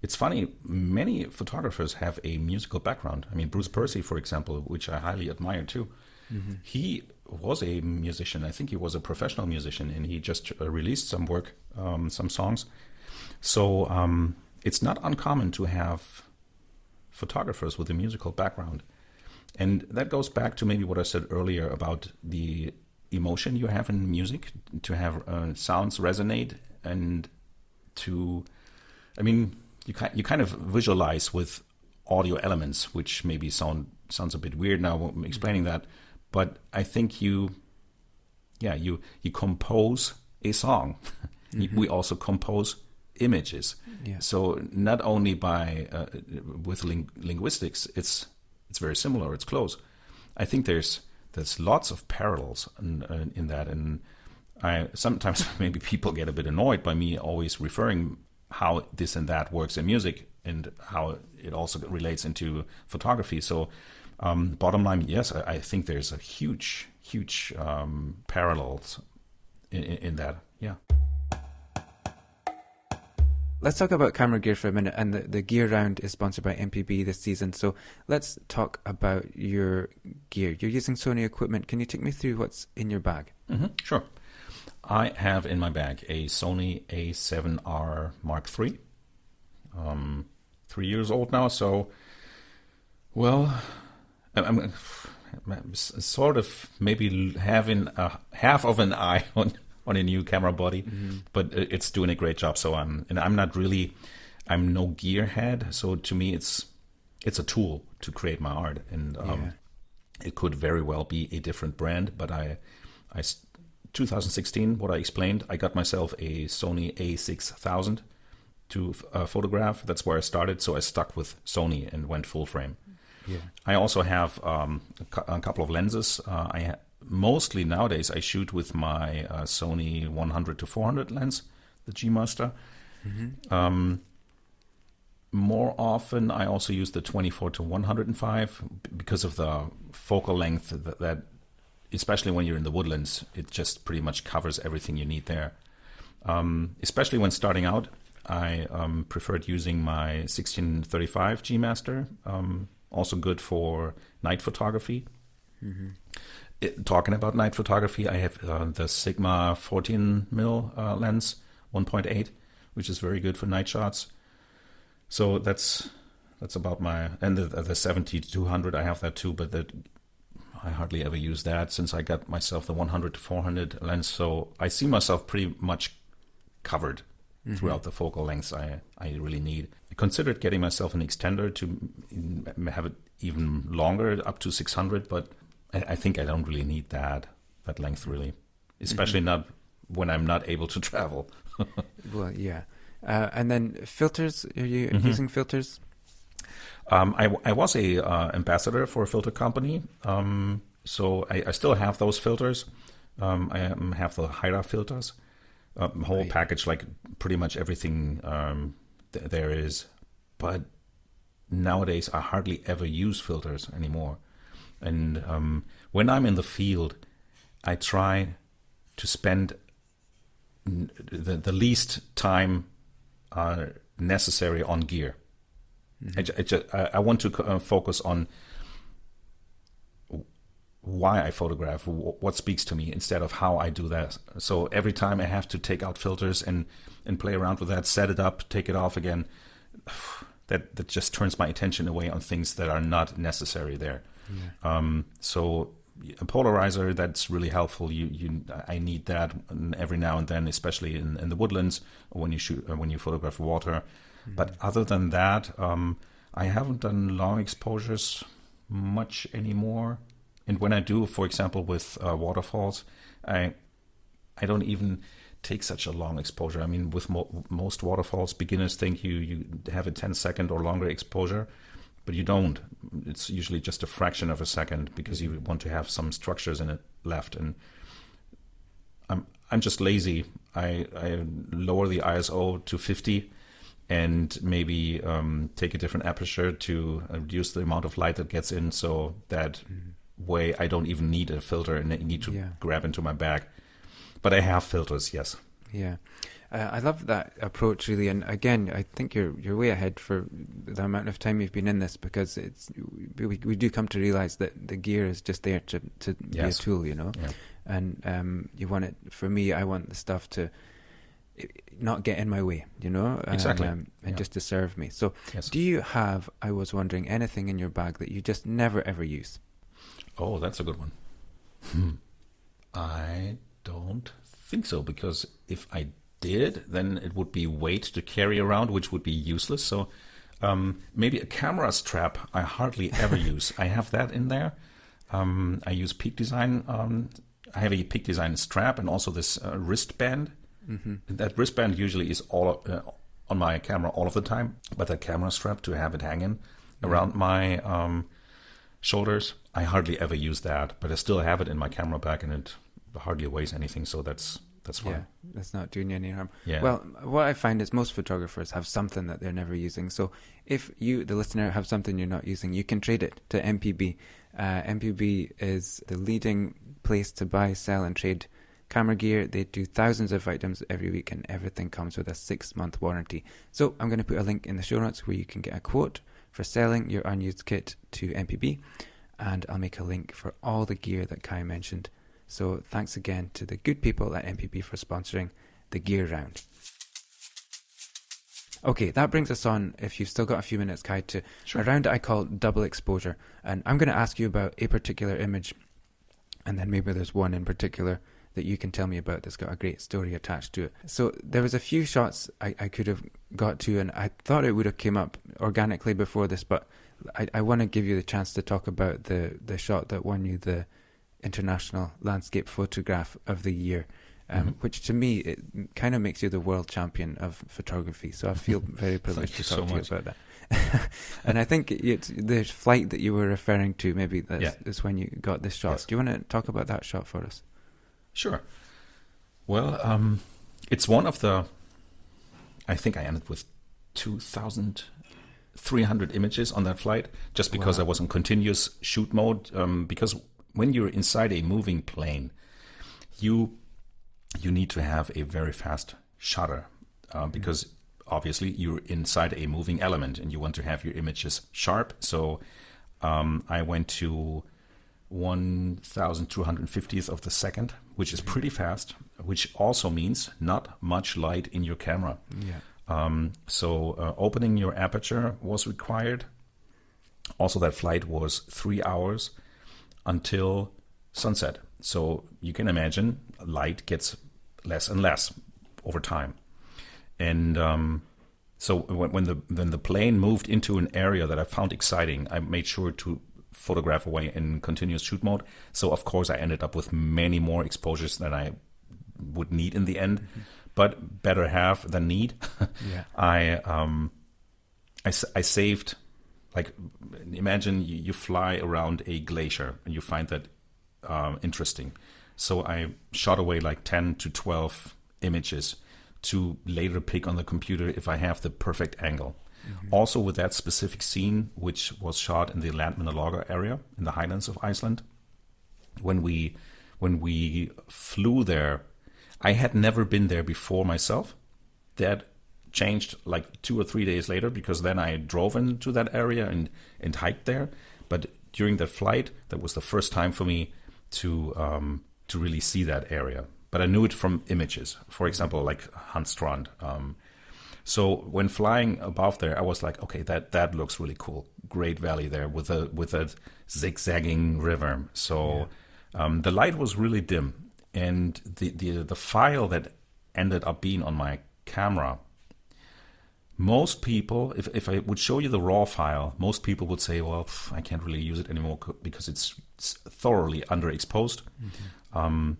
it's funny, many photographers have a musical background. I mean, Bruce Percy, for example, which I highly admire too. He was a musician. I think he was a professional musician, and he just released some work, some songs. So it's not uncommon to have photographers with a musical background. And that goes back to maybe what I said earlier about the emotion you have in music, to have sounds resonate, and to, I mean, you kind of visualize with audio elements, which maybe sounds a bit weird now explaining that, but I think you compose a song. We also compose images. Yeah. So not only by with linguistics, it's very similar. It's close. I think there's lots of parallels in that, and I sometimes maybe people get a bit annoyed by me always referring how this and that works in music and how it also relates into photography. So bottom line, yes, I think there's a huge parallels in that. Yeah. Let's talk about camera gear for a minute, and the gear round is sponsored by MPB this season. So let's talk about your gear. You're using Sony equipment. Can you take me through what's in your bag? Sure. I have in my bag a Sony A7R Mark III. 3 years old now, so, well, I'm sort of maybe having half of an eye on a new camera body, but it's doing a great job. So I'm no gearhead. So to me, it's a tool to create my art, and it could very well be a different brand. But I 2016, what I explained, I got myself a Sony A6000 to photograph. That's where I started. So I stuck with Sony and went full frame. Yeah. I also have a couple of lenses. Mostly nowadays I shoot with my Sony 100 to 400 lens, the G Master. More often I also use the 24 to 105 because of the focal length that especially when you're in the woodlands, it just pretty much covers everything you need there. Especially when starting out, I preferred using my 1635 G Master, also good for night photography. Talking about night photography, I have the Sigma 14mm lens 1.8, which is very good for night shots. So that's about my, and the 70 to 200 I have that too, but that I hardly ever use that since I got myself the 100 to 400 lens. So I see myself pretty much covered throughout the focal lengths I really need. I considered getting myself an extender to have it even longer, up to 600, but I think I don't really need that length really, especially not when I'm not able to travel. Well, yeah. And then filters, are you using filters? I was a ambassador for a filter company, so I still have those filters. I have the Hira filters, whole package, like pretty much everything there is. But nowadays, I hardly ever use filters anymore. And when I'm in the field, I try to spend the least time necessary on gear. I want to focus on why I photograph, what speaks to me, instead of how I do that. So every time I have to take out filters and play around with that, set it up, take it off again, that just turns my attention away on things that are not necessary there. So a polarizer, that's really helpful. I need that every now and then, especially in the woodlands or when you photograph water. But other than that, I haven't done long exposures much anymore. And when I do, for example, with waterfalls, I don't even take such a long exposure. I mean, with most waterfalls, beginners think you have a 10-second or longer exposure, but you don't. It's usually just a fraction of a second because you want to have some structures in it left. And I'm just lazy. I lower the ISO to 50 and maybe take a different aperture to reduce the amount of light that gets in, so that way I don't even need a filter and I need to grab into my bag. But I have filters, yes. Yeah. I love that approach, really. And again, I think you're way ahead for the amount of time you've been in this, because we do come to realize that the gear is just there to be a tool, you know. Yeah. And you want it. For me, I want the stuff to not get in my way, you know. Exactly. And just to serve me. So, do you have? I was wondering, anything in your bag that you just never ever use? Oh, that's a good one. I don't think so, because if I did, then it would be weight to carry around, which would be useless. So maybe a camera strap I hardly ever use. I have that in there. I use Peak Design. I have a Peak Design strap and also this wristband. That wristband usually is on my camera all of the time, but that camera strap to have it hanging around my shoulders, I hardly ever use that, but I still have it in my camera bag, and it hardly weighs anything, so that's fine. Yeah, that's not doing you any harm. Yeah. Well, what I find is most photographers have something that they're never using. So if you, the listener, have something you're not using, you can trade it to MPB. MPB is the leading place to buy, sell and trade camera gear. They do thousands of items every week, and everything comes with a 6-month warranty. So I'm going to put a link in the show notes where you can get a quote for selling your unused kit to MPB, and I'll make a link for all the gear that Kai mentioned. So thanks again to the good people at MPB for sponsoring the Gear Round. Okay, that brings us on, if you've still got a few minutes, Kai, to a round I call double exposure. And I'm going to ask you about a particular image, and then maybe there's one in particular that you can tell me about that's got a great story attached to it. So there was a few shots I could have got to, and I thought it would have came up organically before this, but I want to give you the chance to talk about the shot that won you the International Landscape Photograph of the Year, which to me, it kind of makes you the world champion of photography. So I feel very privileged to talk to you about that. And I think it's the flight that you were referring to, maybe that's when you got this shot. Yes. Do you want to talk about that shot for us? Sure. Well, it's one of the, I think I ended with 2,300 images on that flight, just because I was in continuous shoot mode, because when you're inside a moving plane, you need to have a very fast shutter, because obviously you're inside a moving element and you want to have your images sharp. So I went to 1,250th of the second, which is pretty fast, which also means not much light in your camera. So opening your aperture was required. Also, that flight was 3 hours until sunset. So you can imagine light gets less and less over time. And so when the plane moved into an area that I found exciting, I made sure to photograph away in continuous shoot mode. So of course I ended up with many more exposures than I would need in the end, but better have than need. I saved, like, imagine you fly around a glacier and you find that interesting. So I shot away like 10 to 12 images to later pick on the computer if I have the perfect angle. Also with that specific scene, which was shot in the Landmannalaugar area in the highlands of Iceland, when we flew there, I had never been there before myself. That changed like 2 or 3 days later, because then I drove into that area and hiked there. But during that flight, that was the first time for me to really see that area. But I knew it from images, for example, like Handstrand. So when flying above there, I was like, okay, that looks really cool. Great valley there with a zigzagging river. So the light was really dim, and the file that ended up being on my camera, most people, if I would show you the raw file, most people would say, well, I can't really use it anymore because it's thoroughly underexposed, and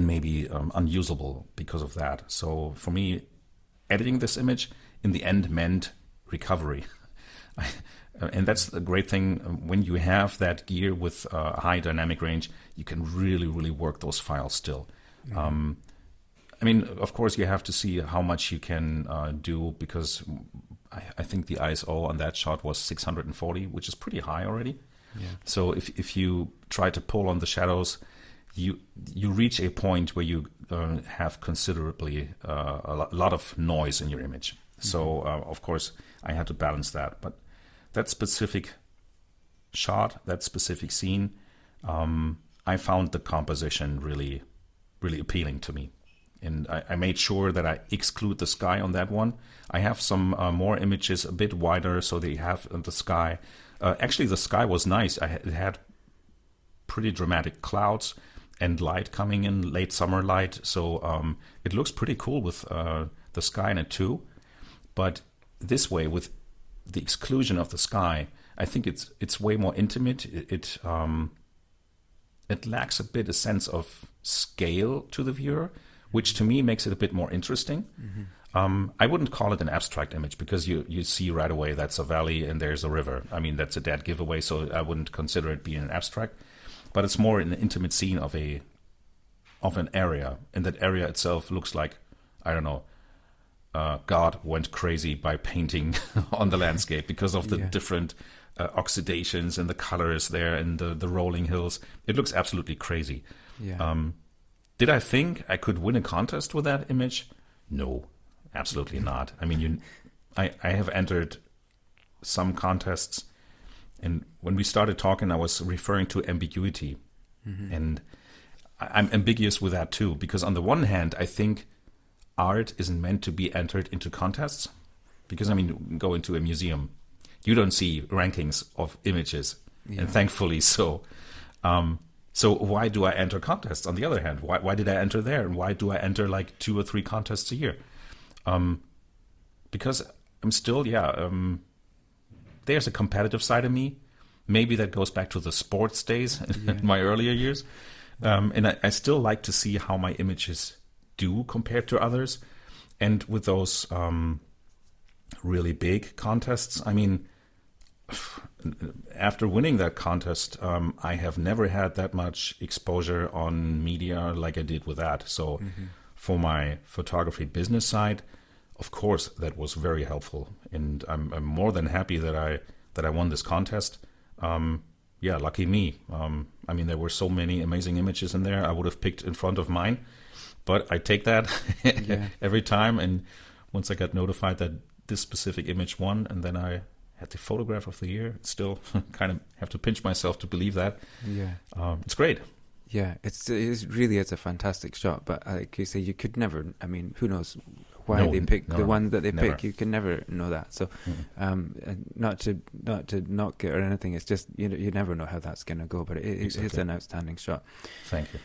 maybe unusable because of that. So for me, editing this image in the end meant recovery. And that's the great thing. When you have that gear with high dynamic range, you can really, really work those files still. I mean, of course, you have to see how much you can do, because I think the ISO on that shot was 640, which is pretty high already. So if you try to pull on the shadows, you reach a point where you have considerably a lot of noise in your image. So of course I had to balance that. But that specific shot, that specific scene, I found the composition really, really appealing to me. And I made sure that I exclude the sky on that one. I have some more images a bit wider, so they have the sky. Actually, the sky was nice. It had pretty dramatic clouds and light coming in, late summer light. So it looks pretty cool with the sky in it too. But this way, with the exclusion of the sky, I think it's way more intimate. It lacks a bit a sense of scale to the viewer, which to me makes it a bit more interesting. I wouldn't call it an abstract image because you see right away that's a valley and there's a river. I mean, that's a dead giveaway, so I wouldn't consider it being an abstract. But it's more an intimate scene of an area, and that area itself looks like, I don't know, God went crazy by painting on the landscape because of the different oxidations and the colors there and the rolling hills. It looks absolutely crazy. Yeah. Did I think I could win a contest with that image? No, absolutely not. I mean, I have entered some contests, and when we started talking, I was referring to ambiguity. And I'm ambiguous with that too, because on the one hand, I think art isn't meant to be entered into contests. Because, I mean, go into a museum, you don't see rankings of images, and thankfully so. So why do I enter contests? On the other hand, why did I enter there, and why do I enter like 2 or 3 contests a year? Because I'm still, there's a competitive side of me. Maybe that goes back to the sports days in my earlier years. And I still like to see how my images do compared to others. And with those really big contests, I mean, after winning that contest, I have never had that much exposure on media like I did with that. So for my photography business side, of course, that was very helpful. And I'm more than happy that I won this contest. Lucky me. I mean, there were so many amazing images in there. I would have picked in front of mine, but I take that every time. And once I got notified that this specific image won, and then I had the photograph of the year, still kind of have to pinch myself to believe that. It's great. Yeah, it's really a fantastic shot. But like you say, you could never. I mean, who knows why they picked the one that they pick? You can never know that. So, not to knock it or anything. It's just you never know how that's going to go. But it's an outstanding shot. Thank you.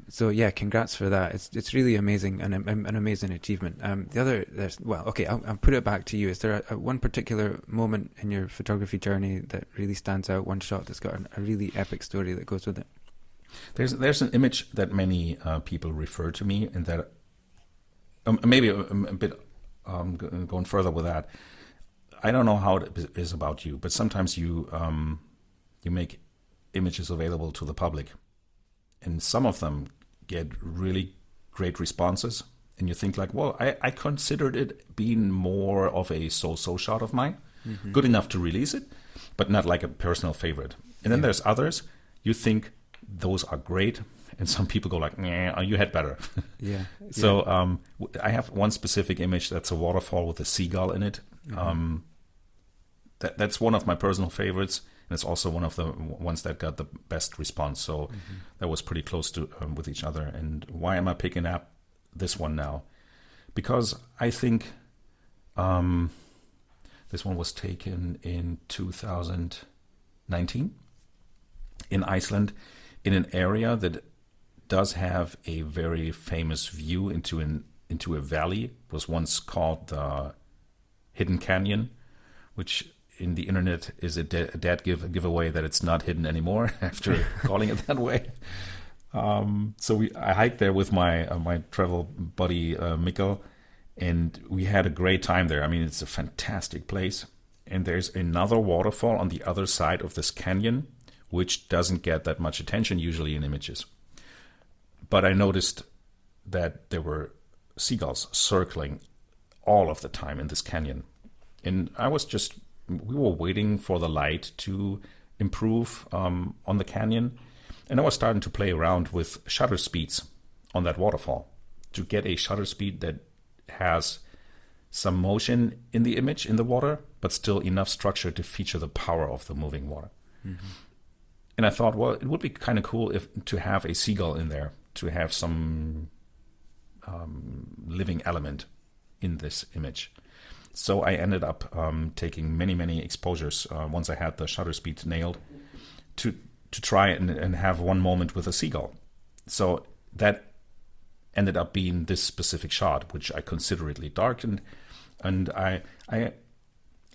So yeah, congrats for that. It's really amazing and an amazing achievement. I'll put it back to you. Is there one particular moment in your photography journey that really stands out? One shot that's got a really epic story that goes with it? There's an image that many people refer to me, and that maybe a bit going further with that. I don't know how it is about you, but sometimes you make images available to the public. And some of them get really great responses. And you think like, well, I considered it being more of a so-so shot of mine. Good enough to release it, but not like a personal favorite. And then there's others, you think those are great. And some people go like, nah, you had better. So I have one specific image that's a waterfall with a seagull in it. That's one of my personal favorites. And it's also one of the ones that got the best response. So that was pretty close to with each other. And why am I picking up this one now? Because I think this one was taken in 2019 in Iceland, in an area that does have a very famous view into a valley. It was once called the Hidden Canyon, which in the internet is a dead giveaway that it's not hidden anymore after calling it that way. So I hiked there with my travel buddy Mikkel, and we had a great time there. I mean, it's a fantastic place. And there's another waterfall on the other side of this canyon, which doesn't get that much attention usually in images. But I noticed that there were seagulls circling all of the time in this canyon. And we were waiting for the light to improve on the canyon. And I was starting to play around with shutter speeds on that waterfall to get a shutter speed that has some motion in the image, in the water, but still enough structure to feature the power of the moving water. And I thought, well, it would be kind of cool to have a seagull in there, to have some living element in this image. So I ended up taking many exposures once I had the shutter speed nailed to try and have one moment with a seagull. So that ended up being this specific shot, which I considerately darkened. And I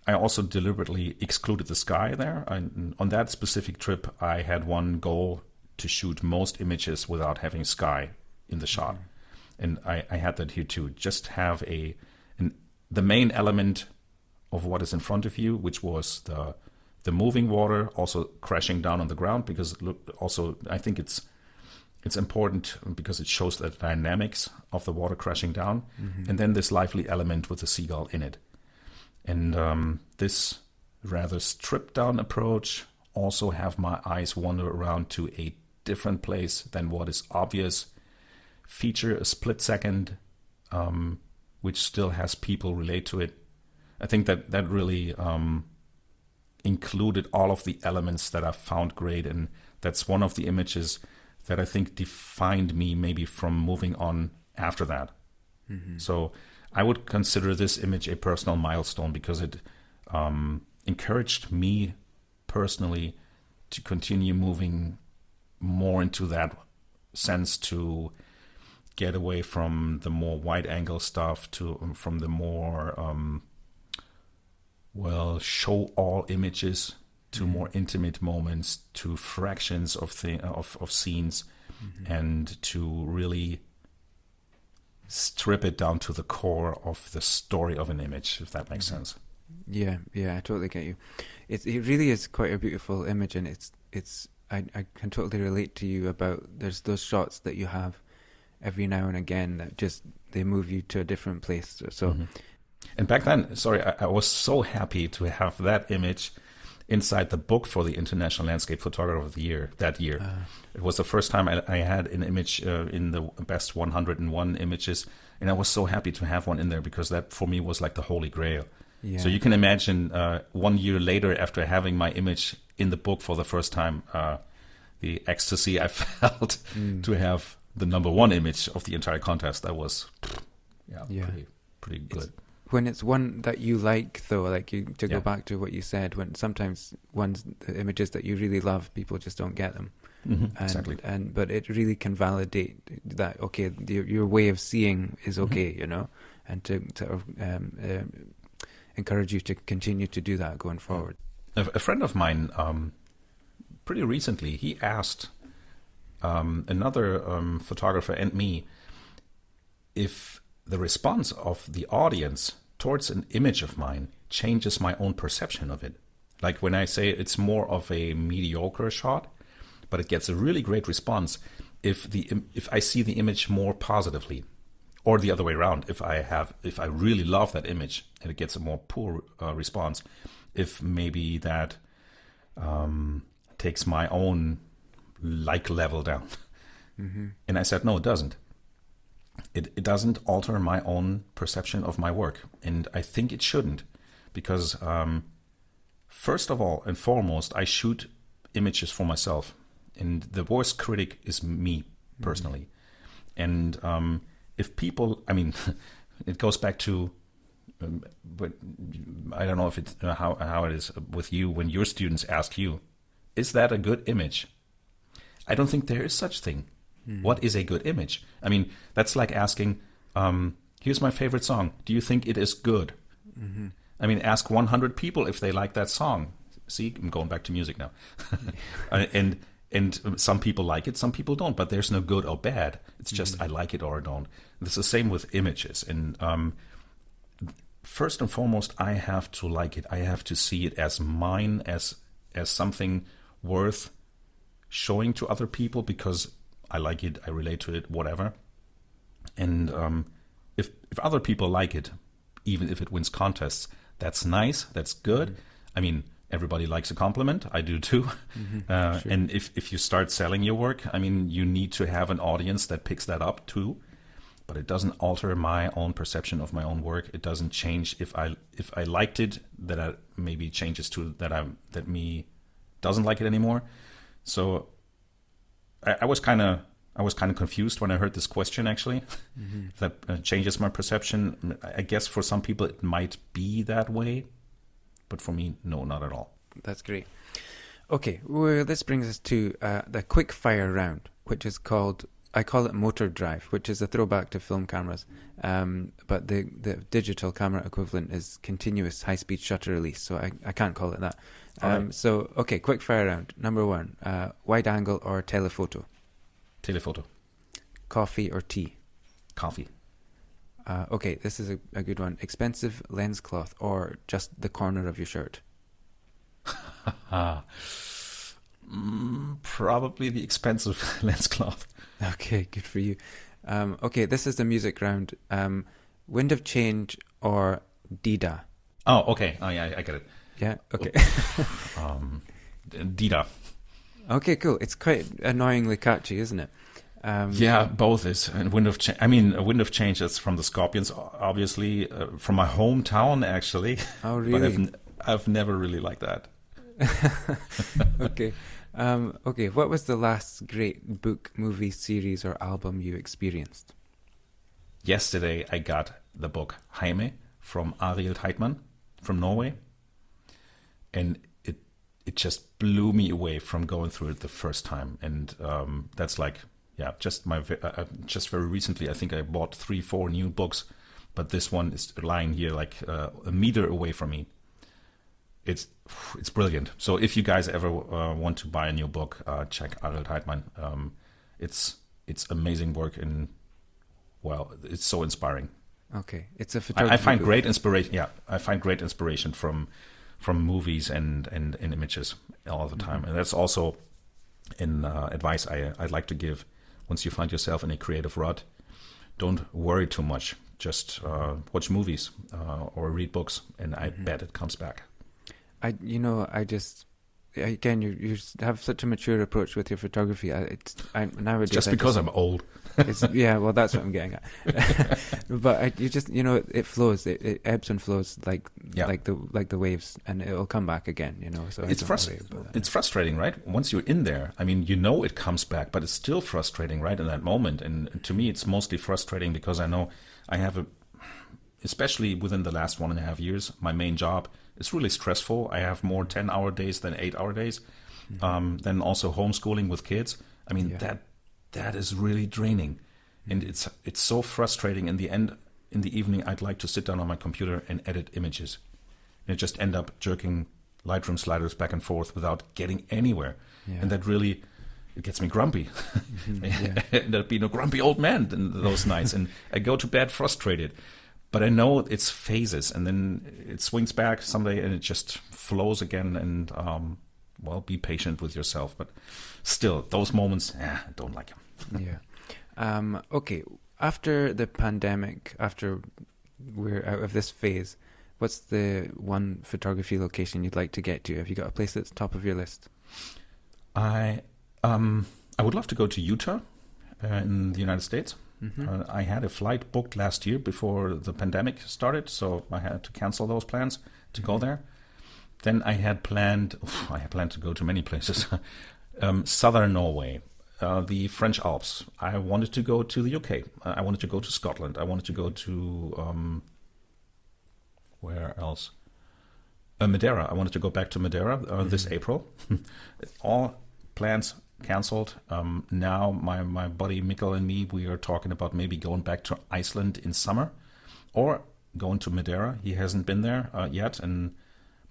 also deliberately excluded the sky there. On that specific trip, I had one goal to shoot most images without having sky in the shot. And I had that here too, just have a the main element of what is in front of you, which was the moving water also crashing down on the ground, because also I think it's important because it shows the dynamics of the water crashing down, and then this lively element with the seagull in it. And this rather stripped down approach also have my eyes wander around to a different place than what is obvious, feature a split second, which still has people relate to it. I think that really included all of the elements that I found great, and that's one of the images that I think defined me maybe from moving on after that. So I would consider this image a personal milestone, because it encouraged me personally to continue moving more into that sense, to get away from the more wide angle stuff, from the more show all images, to more intimate moments, to fractions of scenes, and to really strip it down to the core of the story of an image, if that makes sense. Yeah, I totally get you. It really is quite a beautiful image, and I can totally relate to you about there's those shots that you have every now and again that just they move you to a different place. So, and back then, sorry, I was so happy to have that image inside the book for the International Landscape Photographer of the Year that year. It was the first time I had an image in the best 101 images, and I was so happy to have one in there, because that for me was like the holy grail. Yeah. So you can imagine 1 year later, after having my image in the book for the first time, the ecstasy I felt to have the number one image of the entire contest. That was pretty good. When it's one that you like, though, like go back to what you said, when sometimes the images that you really love, people just don't get them. Exactly. But it really can validate that, okay, your way of seeing is okay, and to encourage you to continue to do that going forward. A friend of mine, pretty recently, he asked another photographer and me if the response of the audience towards an image of mine changes my own perception of it. Like when I say it's more of a mediocre shot, but it gets a really great response if I see the image more positively, or the other way around. If I really love that image and it gets a more poor response, if maybe that takes my own like level down. And I said, no, it doesn't. It doesn't alter my own perception of my work, and I think it shouldn't, because first of all and foremost, I shoot images for myself, and the worst critic is me personally. And if people, I mean, it goes back to, but I don't know if it's how it is with you when your students ask you, is that a good image? I don't think there is such thing. What is a good image? I mean, that's like asking, here's my favorite song. Do you think it is good? I mean, ask 100 people if they like that song. See, I'm going back to music now. And some people like it, some people don't, but there's no good or bad. It's just I like it or I don't. It's the same with images. And first and foremost, I have to like it. I have to see it as mine, as something worth showing to other people, because I like it, I relate to it, whatever. And if other people like it, even if it wins contests, that's nice, that's good. I mean, everybody likes a compliment. I do too. Sure. And if you start selling your work, I mean, you need to have an audience that picks that up too. But it doesn't alter my own perception of my own work. It doesn't change if I liked it, that I maybe changes to that me doesn't like it anymore. So I was kind of confused when I heard this question, actually. That changes my perception. I guess for some people it might be that way, but for me, no, not at all. That's great. Okay, well, this brings us to the quick fire round, which is called, I call it motor drive, which is a throwback to film cameras, but the digital camera equivalent is continuous high-speed shutter release, so I can't call it that. Right. So, okay, quick fire round. Number one, wide angle or telephoto? Telephoto. Coffee or tea? Coffee. Okay, this is a good one. Expensive lens cloth or just the corner of your shirt? Probably the expensive lens cloth. Okay, good for you. Okay, this is the music round. Wind of Change or Dida? Oh, okay. Oh, yeah, I get it. Yeah, okay. Dida. Okay, cool. It's quite annoyingly catchy, isn't it? Yeah, both is. And Wind of Change. I mean, a Wind of Change is from the Scorpions, obviously, from my hometown, actually. Oh, really? But I've never really liked that. Okay. Okay, what was the last great book, movie, series, or album you experienced? Yesterday, I got the book Jaime from Arild Heitmann from Norway. And it just blew me away from going through it the first time. And that's like, yeah, just very recently, I think I bought 3-4 new books. But this one is lying here like a meter away from me. It's brilliant. So if you guys ever want to buy a new book, check Arild Heitmann. It's amazing work, and well, it's so inspiring. Okay, it's a photography. I find book. great inspiration. Yeah, I find great inspiration from movies and images all the time, and that's also in advice I'd like to give. Once you find yourself in a creative rut, don't worry too much. Just watch movies or read books, and I bet it comes back. Again, you have such a mature approach with your photography. Nowadays, just because I'm old. Yeah, well, that's what I'm getting at. But it flows. It ebbs and flows like the waves, and it'll come back again. So it's frustrating, right? Once you're in there, I mean, it comes back, but it's still frustrating, right, in that moment. And to me, it's mostly frustrating because I know I have especially within the last 1.5 years, my main job is really stressful. I have more 10-hour days than 8-hour days. Then also homeschooling with kids. I mean, that is really draining. And it's so frustrating. In the end, in the evening, I'd like to sit down on my computer and edit images. And just end up jerking Lightroom sliders back and forth without getting anywhere. Yeah. And that really, it gets me grumpy. I end up being a grumpy old man in those nights. And I go to bed frustrated. But I know it's phases, and then it swings back someday, and it just flows again. And be patient with yourself. But still, those moments, I don't like them. Yeah. Okay. After the pandemic, after we're out of this phase, what's the one photography location you'd like to get to? Have you got a place that's top of your list? I would love to go to Utah in the United States. I had a flight booked last year before the pandemic started, so I had to cancel those plans to go there. Then I had planned to go to many places. Southern Norway, the French Alps. I wanted to go to the UK. I wanted to go to Scotland. I wanted to go to where else? Madeira. I wanted to go back to Madeira this April. All plans cancelled. Now my buddy Mikkel and me, we are talking about maybe going back to Iceland in summer or going to Madeira. He hasn't been there yet, and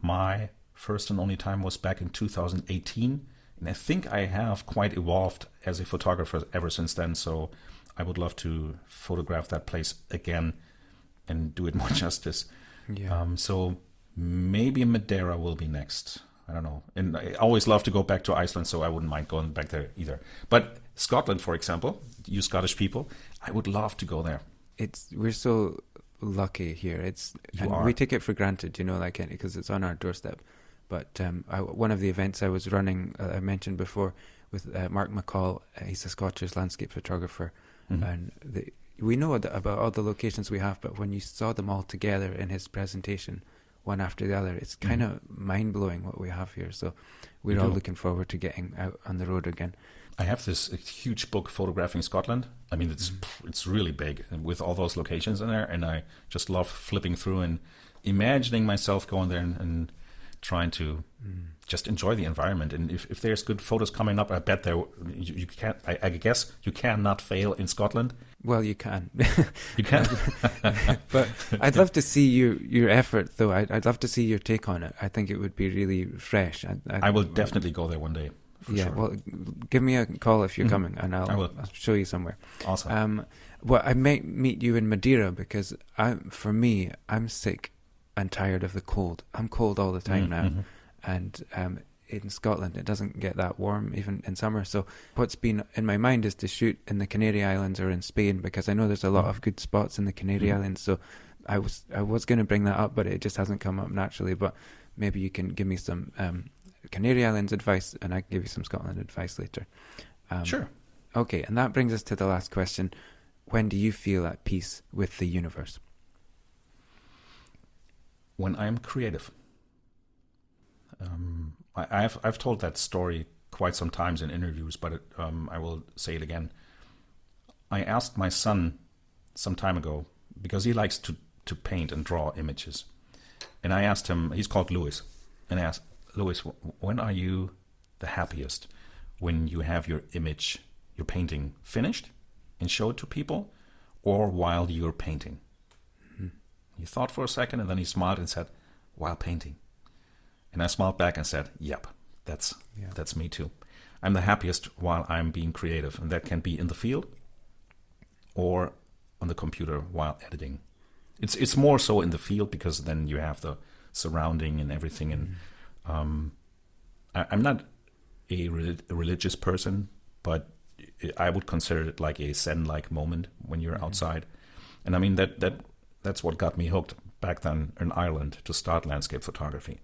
my first and only time was back in 2018, and I think I have quite evolved as a photographer ever since then, so I would love to photograph that place again and do it more justice. So maybe Madeira will be next. I don't know. And I always love to go back to Iceland, so I wouldn't mind going back there either. But Scotland, for example, you Scottish people, I would love to go there. We're so lucky here. We take it for granted, because it's on our doorstep. But one of the events I was running, I mentioned before, with Mark McCall, he's a Scottish landscape photographer, and we know about all the locations we have, but when you saw them all together in his presentation, one after the other, it's kind of mind-blowing what we have here. So we're all looking forward to getting out on the road again. I have this huge book photographing Scotland. I mean, it's really big with all those locations in there, and I just love flipping through and imagining myself going there and trying to just enjoy the environment. And if there's good photos coming up, I bet you can't. I guess you cannot fail in Scotland. Well, you can. You can. But I'd love to see your effort, though. I'd love to see your take on it. I think it would be really fresh. I will definitely go there one day. for sure. Well, give me a call if you're coming, and I'll show you somewhere. Awesome. Well, I might meet you in Madeira because for me, I'm sick and tired of the cold. I'm cold all the time now, and in Scotland it doesn't get that warm even in summer. So what's been in my mind is to shoot in the Canary Islands or in Spain, because I know there's a lot of good spots in the Canary Islands. So I was going to bring that up, but it just hasn't come up naturally. But maybe you can give me some Canary Islands advice, and I can give you some Scotland advice later. Sure. Okay, and that brings us to the last question. When do you feel at peace with the universe? When I'm creative. I've told that story quite some times in interviews, but I will say it again. I asked my son some time ago, because he likes to paint and draw images. And I asked him, he's called Louis, and I asked, Louis, when are you the happiest? When you have your image, your painting finished and show it to people, or while you're painting? He thought for a second, and then he smiled and said, while painting. And I smiled back and said, yep, that's me too. I'm the happiest while I'm being creative, and that can be in the field or on the computer while editing. It's more so in the field, because then you have the surrounding and everything. And I'm not a religious person, but I would consider it like a Zen-like moment when you're outside. And I mean, that's what got me hooked back then in Ireland to start landscape photography.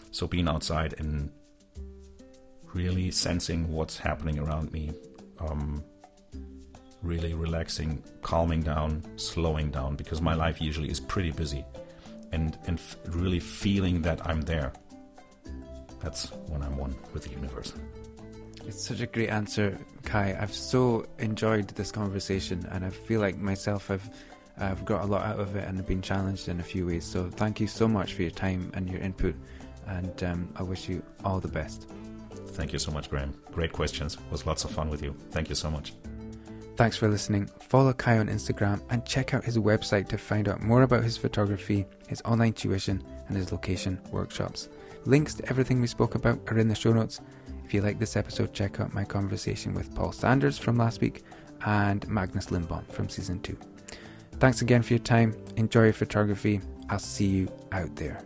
So being outside and really sensing what's happening around me, really relaxing, calming down, slowing down, because my life usually is pretty busy, and really feeling that I'm there. That's when I'm one with the universe. It's such a great answer, Kai. I've so enjoyed this conversation, and I feel like myself I've got a lot out of it and been challenged in a few ways. So thank you so much for your time and your input, and I wish you all the best. Thank you so much, Graham. Great questions. It was lots of fun with you. Thank you so much. Thanks for listening. Follow Kai on Instagram and check out his website to find out more about his photography, his online tuition, and his location workshops. Links to everything we spoke about are in the show notes. If you like this episode, check out my conversation with Paul Sanders from last week and Magnus Lindbaum from season 2. Thanks again for your time. Enjoy your photography. I'll see you out there.